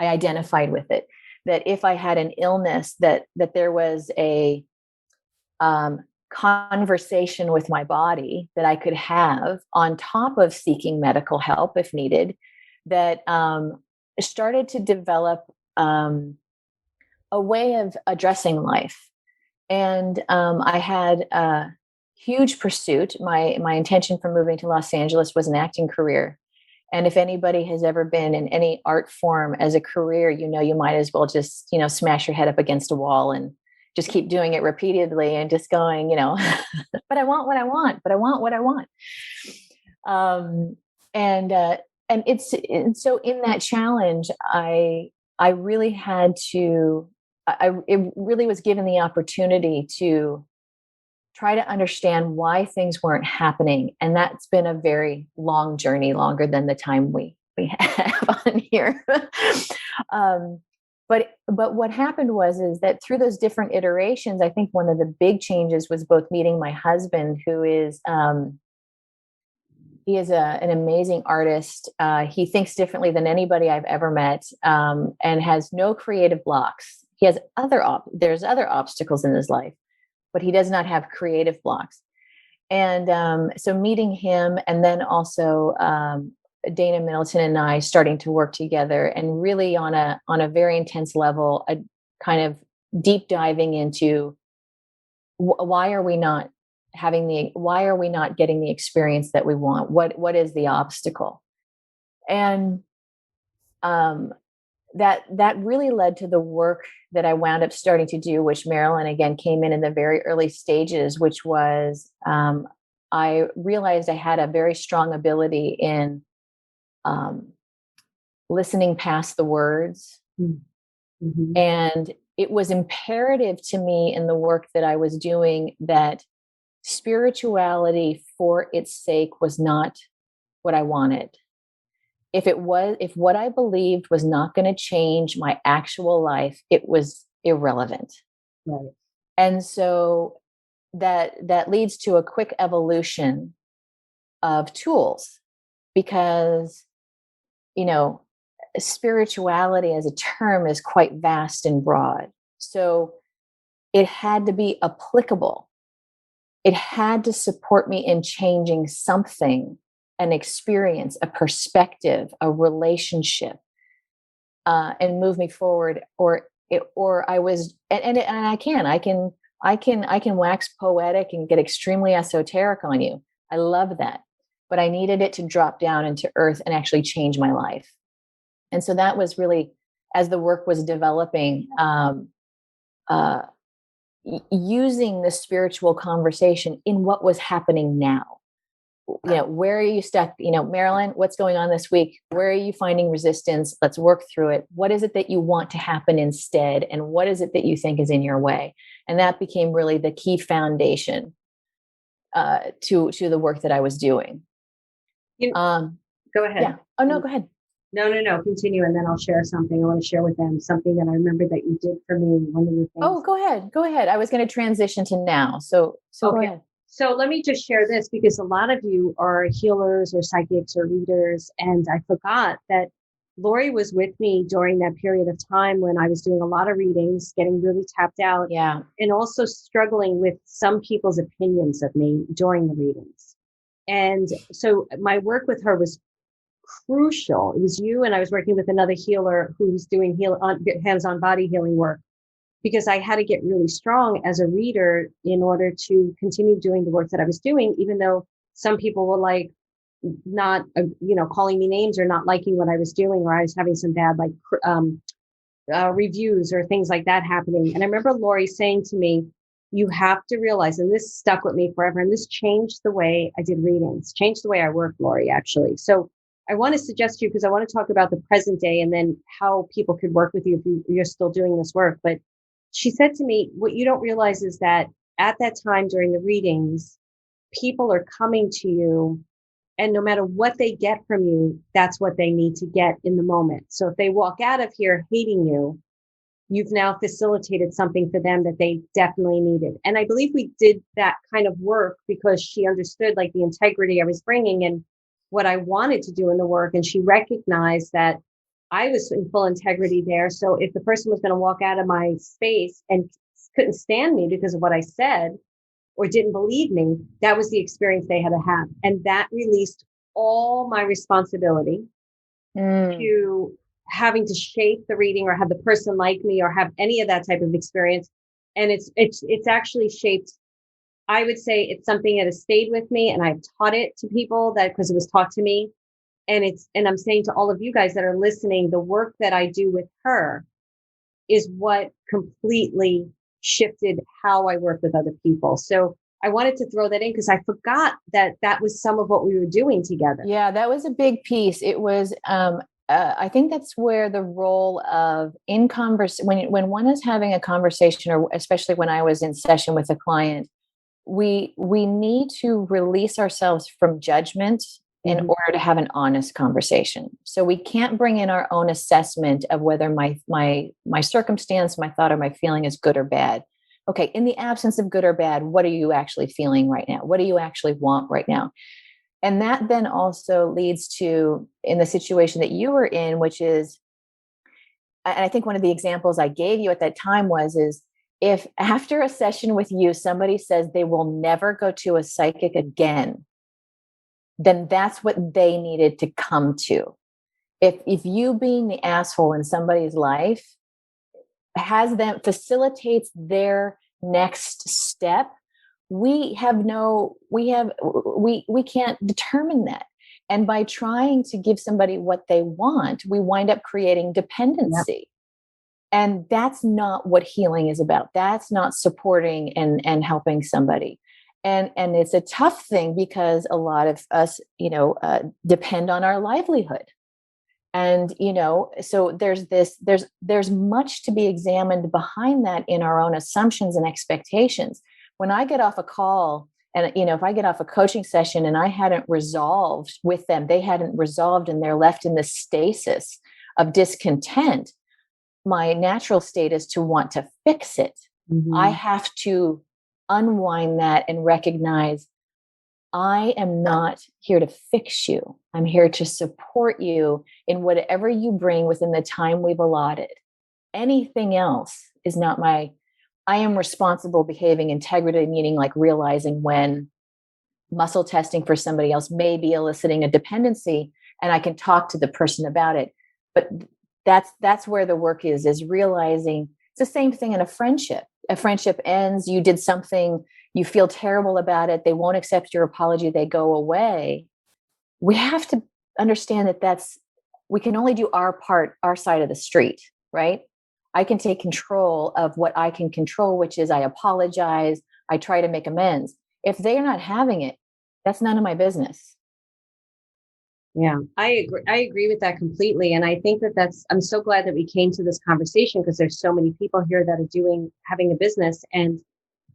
identified with it, that if I had an illness, that there was a conversation with my body that I could have on top of seeking medical help if needed, that started to develop a way of addressing life. And I had a huge pursuit. My intention for moving to Los Angeles was an acting career. And if anybody has ever been in any art form as a career, you might as well just, smash your head up against a wall and just keep doing it repeatedly and just going, but I want what I want, but I want what I want. And so in that challenge, I really had to, it really was given the opportunity to try to understand why things weren't happening. And that's been a very long journey, longer than the time we have on here. But what happened is that through those different iterations, I think one of the big changes was both meeting my husband, who is, he is an amazing artist. He thinks differently than anybody I've ever met, and has no creative blocks. He has there's other obstacles in his life, but he does not have creative blocks. And so meeting him, and then also Dana Middleton and I starting to work together, and really on a very intense level, a kind of deep diving into why are we not getting the experience that we want? What is the obstacle? And that really led to the work that I wound up starting to do, which Marilyn again came in the very early stages, which was I realized I had a very strong ability in listening past the words. Mm-hmm. And it was imperative to me in the work that I was doing that spirituality for its sake was not what I wanted. If what I believed was not going to change my actual life, it was irrelevant. Right. And so that leads to a quick evolution of tools, because, spirituality as a term is quite vast and broad. So it had to be applicable. It had to support me in changing something, an experience, a perspective, a relationship, and move me forward. Or I was, and I can wax poetic and get extremely esoteric on you. I love that, but I needed it to drop down into earth and actually change my life. And so that was really, as the work was developing, using the spiritual conversation in what was happening now. where are you stuck? Marilyn, what's going on this week? Where are you finding resistance? Let's work through it. What is it that you want to happen instead? And what is it that you think is in your way? And that became really the key foundation to the work that I was doing. Go ahead. Yeah. Oh, no, go ahead. No. Continue. And then I'll share something. I want to share with them something that I remember that you did for me. One of the things. Oh, go ahead. I was going to transition to now. So okay. Go ahead. So let me just share this, because a lot of you are healers or psychics or readers. And I forgot that Lori was with me during that period of time when I was doing a lot of readings, getting really tapped out. Yeah. And also struggling with some people's opinions of me during the readings. And so my work with her was crucial. It was you, and I was working with another healer who's doing hands-on body healing work, because I had to get really strong as a reader in order to continue doing the work that I was doing, even though some people were like not, calling me names or not liking what I was doing, or I was having some bad reviews or things like that happening. And I remember Lori saying to me, you have to realize, and this stuck with me forever, and this changed the way I did readings, changed the way I work, Lori, actually. So I want to suggest to you, because I want to talk about the present day and then how people could work with you if you're still doing this work. But she said to me, what you don't realize is that at that time during the readings, people are coming to you, and no matter what they get from you, that's what they need to get in the moment. So if they walk out of here hating you, you've now facilitated something for them that they definitely needed. And I believe we did that kind of work because she understood like the integrity I was bringing and what I wanted to do in the work. And she recognized that I was in full integrity there. So if the person was going to walk out of my space and couldn't stand me because of what I said or didn't believe me, that was the experience they had to have. And that released all my responsibility to having to shape the reading or have the person like me or have any of that type of experience. And it's actually shaped, I would say it's something that has stayed with me, and I've taught it to people that because it was taught to me. And I'm saying to all of you guys that are listening, the work that I do with her is what completely shifted how I work with other people. So I wanted to throw that in because I forgot that was some of what we were doing together. Yeah, that was a big piece. It was, I think that's where the role of when one is having a conversation, or especially when I was in session with a client, we need to release ourselves from judgment in order to have an honest conversation. So we can't bring in our own assessment of whether my circumstance, my thought, or my feeling is good or bad. Okay, in the absence of good or bad, what are you actually feeling right now? What do you actually want right now? And that then also leads to, in the situation that you were in, which is, and I think one of the examples I gave you at that time is if after a session with you, somebody says they will never go to a psychic again, then that's what they needed to come to. If you being the asshole in somebody's life facilitates their next step, we can't determine that. And by trying to give somebody what they want, we wind up creating dependency. Yep. And that's not what healing is about. That's not supporting and helping somebody. And it's a tough thing because a lot of us, depend on our livelihood. And, so there's much to be examined behind that in our own assumptions and expectations. When I get off a call and, if I get off a coaching session and I hadn't resolved with them, they hadn't resolved and they're left in this stasis of discontent, my natural state is to want to fix it. I have to unwind that and recognize I am not here to fix you. I'm here to support you in whatever you bring within the time we've allotted. Anything else is not I am responsible behaving integrity, meaning like realizing when muscle testing for somebody else may be eliciting a dependency and I can talk to the person about it. But that's where the work is realizing it's the same thing in a friendship. A friendship ends, you did something, you feel terrible about it, they won't accept your apology, they go away. We have to understand we can only do our part, our side of the street, right? I can take control of what I can control, which is I apologize, I try to make amends. If they're not having it, That's none of my business. Yeah, I agree with that completely. And I think I'm so glad that we came to this conversation, because there's so many people here that are having a business, and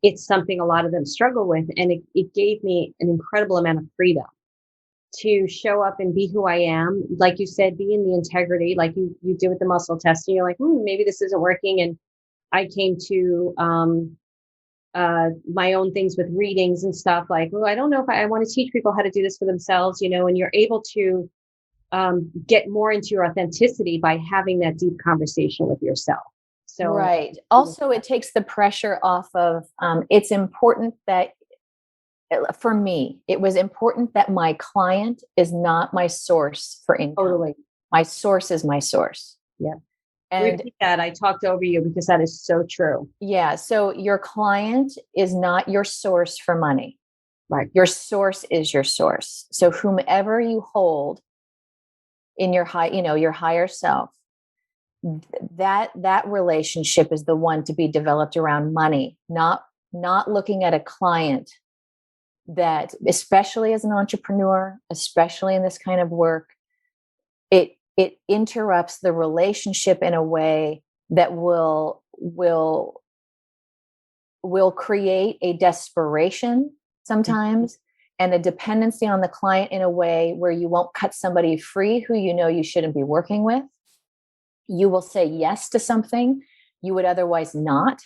it's something a lot of them struggle with. And it gave me an incredible amount of freedom to show up and be who I am. Like you said, be in the integrity, like you did with the muscle testing. You're like, maybe this isn't working. And I came to my own things with readings and stuff, like, I don't know if I want to teach people how to do this for themselves, and you're able to get more into your authenticity by having that deep conversation with yourself. So, right. Also, it takes the pressure off of, it's important that, for me, it was important that my client is not my source for income. Totally. My source is my source. Yeah. And repeat that. I talked over you, because that is so true. Yeah. So your client is not your source for money. Right. Your source is your source. So whomever you hold in your your higher self, that relationship is the one to be developed around money, not looking at a client that, especially as an entrepreneur, especially in this kind of work, it interrupts the relationship in a way that will create a desperation sometimes, and a dependency on the client in a way where you won't cut somebody free who you shouldn't be working with. You will say yes to something you would otherwise not,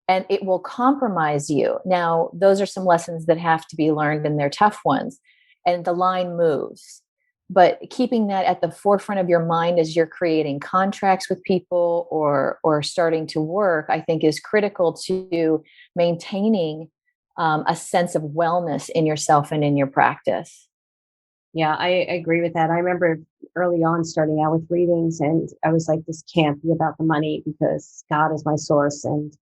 and it will compromise you. Now, those are some lessons that have to be learned, and they're tough ones, and the line moves. But keeping that at the forefront of your mind as you're creating contracts with people or starting to work, I think is critical to maintaining a sense of wellness in yourself and in your practice. Yeah, I agree with that. I remember early on starting out with readings, and I was like, this can't be about the money, because God is my source. And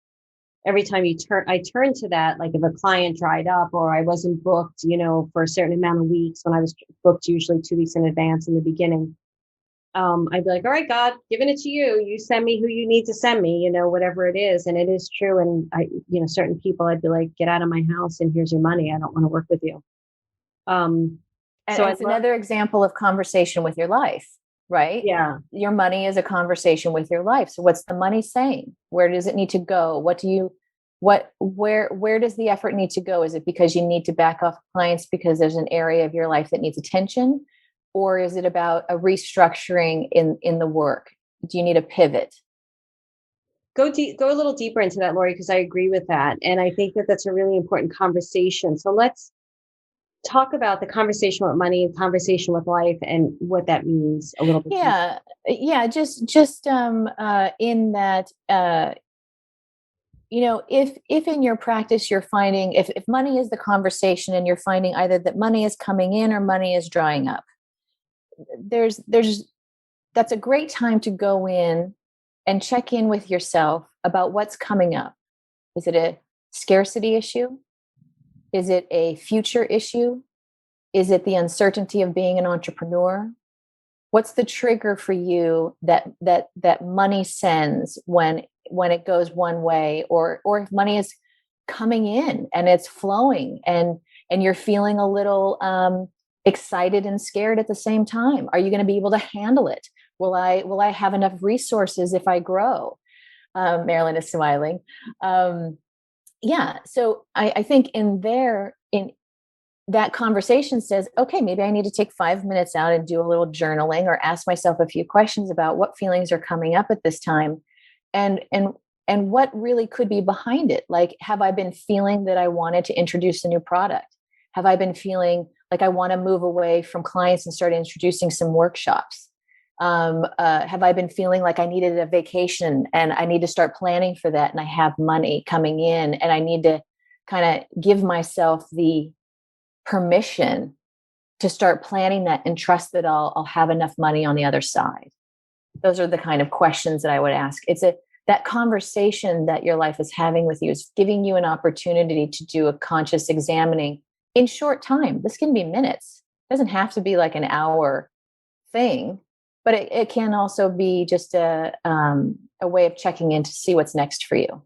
every time I turned to that, like if a client dried up or I wasn't booked, for a certain amount of weeks, when I was booked usually 2 weeks in advance in the beginning, I'd be like, all right, God, giving it to you. You send me who you need to send me, whatever it is. And it is true. And certain people, I'd be like, get out of my house and here's your money. I don't want to work with you. So it's another example of conversation with your life, right? Yeah. Your money is a conversation with your life. So what's the money saying? Where does it need to go? Where does the effort need to go? Is it because you need to back off clients because there's an area of your life that needs attention? Or is it about a restructuring in the work? Do you need a pivot? Go a little deeper into that, Lori, because I agree with that. And I think that that's a really important conversation. So let's talk about the conversation with money and conversation with life and what that means a little bit. Yeah. Just in that, if in your practice you're finding, if money is the conversation and you're finding either that money is coming in or money is drying up, that's a great time to go in and check in with yourself about what's coming up. Is it a scarcity issue? Is it a future issue? Is it the uncertainty of being an entrepreneur? What's the trigger for you that money sends when it goes one way, or if money is coming in and it's flowing and you're feeling a little excited and scared at the same time? Are you going to be able to handle it? Will I have enough resources if I grow? Marilyn is smiling. So I think in that conversation says, okay, maybe I need to take 5 minutes out and do a little journaling or ask myself a few questions about what feelings are coming up at this time, and what really could be behind it. Like, have I been feeling that I wanted to introduce a new product? Have I been feeling like I want to move away from clients and start introducing some workshops? Have I been feeling like I needed a vacation and I need to start planning for that, and I have money coming in and I need to kind of give myself the permission to start planning that and trust that I'll have enough money on the other side? Those are the kind of questions that I would ask. That conversation that your life is having with you is giving you an opportunity to do a conscious examining in short time. This can be minutes. It doesn't have to be like an hour thing, but it can also be just a way of checking in to see what's next for you.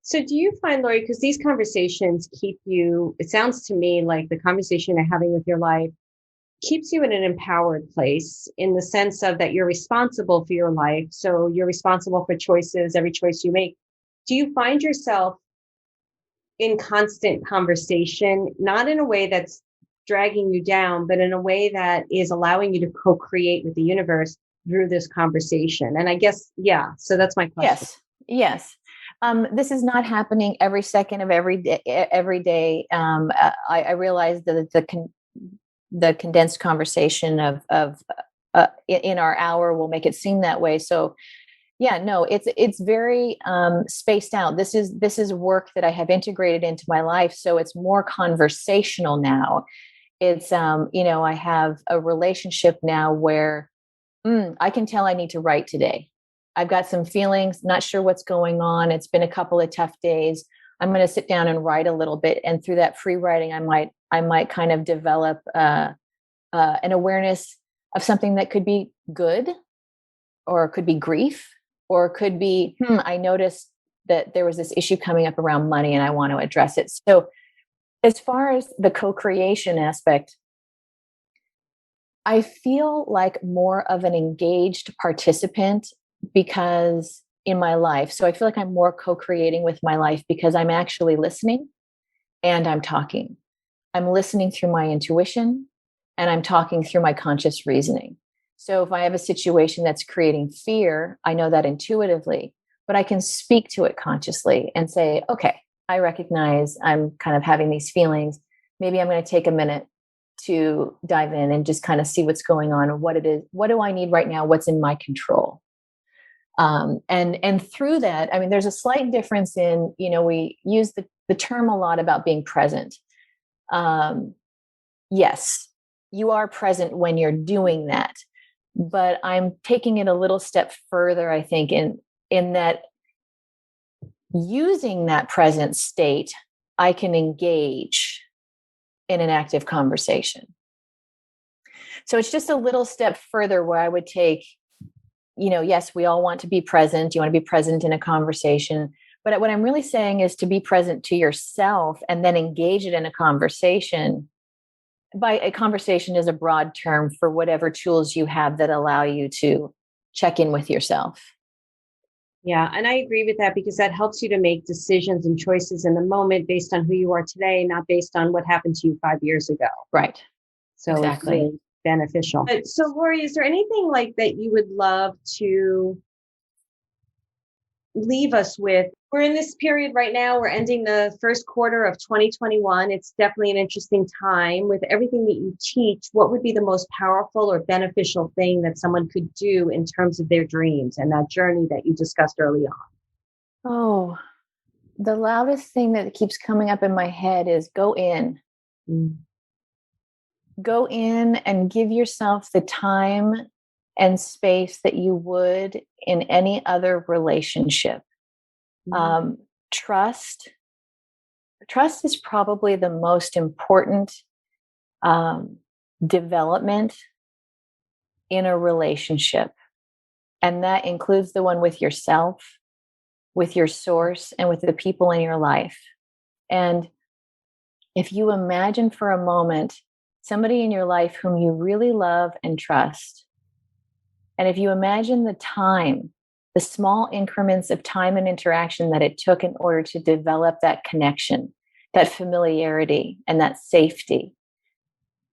So do you find, Lori, because these conversations keep you, it sounds to me like the conversation you're having with your life keeps you in an empowered place in the sense of that you're responsible for your life. So you're responsible for choices, every choice you make. Do you find yourself in constant conversation, not in a way that's dragging you down, but in a way that is allowing you to co-create with the universe through this conversation? And I guess, yeah, so that's my question. Yes. This is not happening every second of every day. I realize that the condensed conversation of in our hour will make it seem that way. So yeah, no, it's very spaced out. This is work that I have integrated into my life, so it's more conversational now. It's I have a relationship now where I can tell I need to write today. I've got some feelings, not sure what's going on. It's been a couple of tough days. I'm going to sit down and write a little bit, and through that free writing, I might kind of develop an awareness of something that could be good, or it could be grief, or it could be, I noticed that there was this issue coming up around money and I want to address it. So as far as the co-creation aspect, I feel like more of an engaged participant because in my life. So I feel like I'm more co-creating with my life because I'm actually listening and I'm talking. I'm listening through my intuition and I'm talking through my conscious reasoning. So if I have a situation that's creating fear, I know that intuitively, but I can speak to it consciously and say, okay, I recognize I'm kind of having these feelings. Maybe I'm going to take a minute to dive in and just kind of see what's going on and what it is. What do I need right now? What's in my control? And through that, I mean, there's a slight difference in, we use the term a lot about being present. Yes, you are present when you're doing that, but I'm taking it a little step further, I think, in that using that present state, I can engage in an active conversation. So it's just a little step further where I would take, yes, we all want to be present. You want to be present in a conversation. But what I'm really saying is to be present to yourself and then engage it in a conversation. By a conversation is a broad term for whatever tools you have that allow you to check in with yourself. Yeah, and I agree with that because that helps you to make decisions and choices in the moment based on who you are today, not based on what happened to you 5 years ago. Right. So exactly. It's really beneficial. So Lori, is there anything like that you would love to leave us with? We're in this period right now. We're ending the first quarter of 2021. It's definitely an interesting time. With everything that you teach, what would be the most powerful or beneficial thing that someone could do in terms of their dreams and that journey that you discussed early on? Oh, the loudest thing that keeps coming up in my head is go in. Go in and give yourself the time and space that you would in any other relationship. Trust is probably the most important development in a relationship. And that includes the one with yourself, with your source, and with the people in your life. And if you imagine for a moment somebody in your life whom you really love and trust, and if you imagine the small increments of time and interaction that it took in order to develop that connection, that familiarity, and that safety.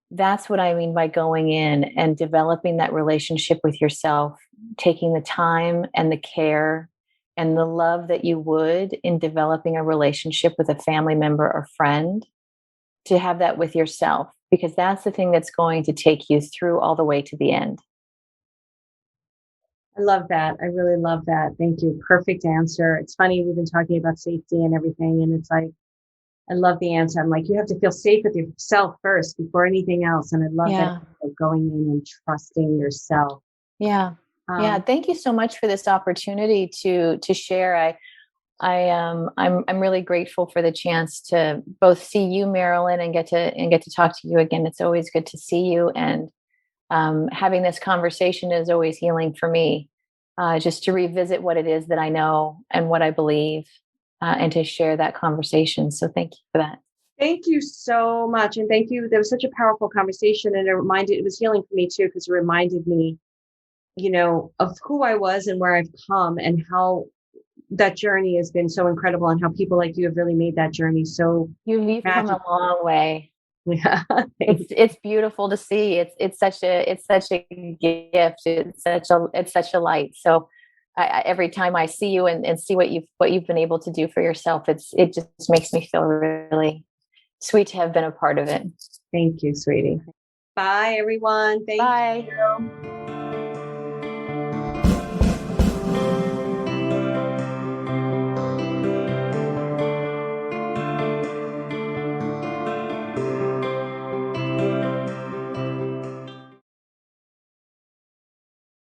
That's what I mean by going in and developing that relationship with yourself, taking the time and the care and the love that you would in developing a relationship with a family member or friend, to have that with yourself, because that's the thing that's going to take you through all the way to the end. I love that. I really love that. Thank you. Perfect answer. It's funny, we've been talking about safety and everything, and it's like, I love the answer. I'm like, you have to feel safe with yourself first before anything else. And I love that, like, going in and trusting yourself. Yeah. Thank you so much for this opportunity to share. I'm really grateful for the chance to both see you, Marilyn, and get to talk to you again. It's always good to see you, and having this conversation is always healing for me, just to revisit what it is that I know and what I believe. and to share that conversation. So thank you for that. Thank you so much. And thank you. There was such a powerful conversation, and it was healing for me too, because it reminded me, of who I was and where I've come and how that journey has been so incredible, and how people like you have really made that journey so You've come a long way. Yeah. It's beautiful to see. It's such a gift. It's such a light. So every time I see you and see what you've been able to do for yourself, it just makes me feel really sweet to have been a part of it. Thank you, sweetie. Bye, everyone. Thank Bye. you.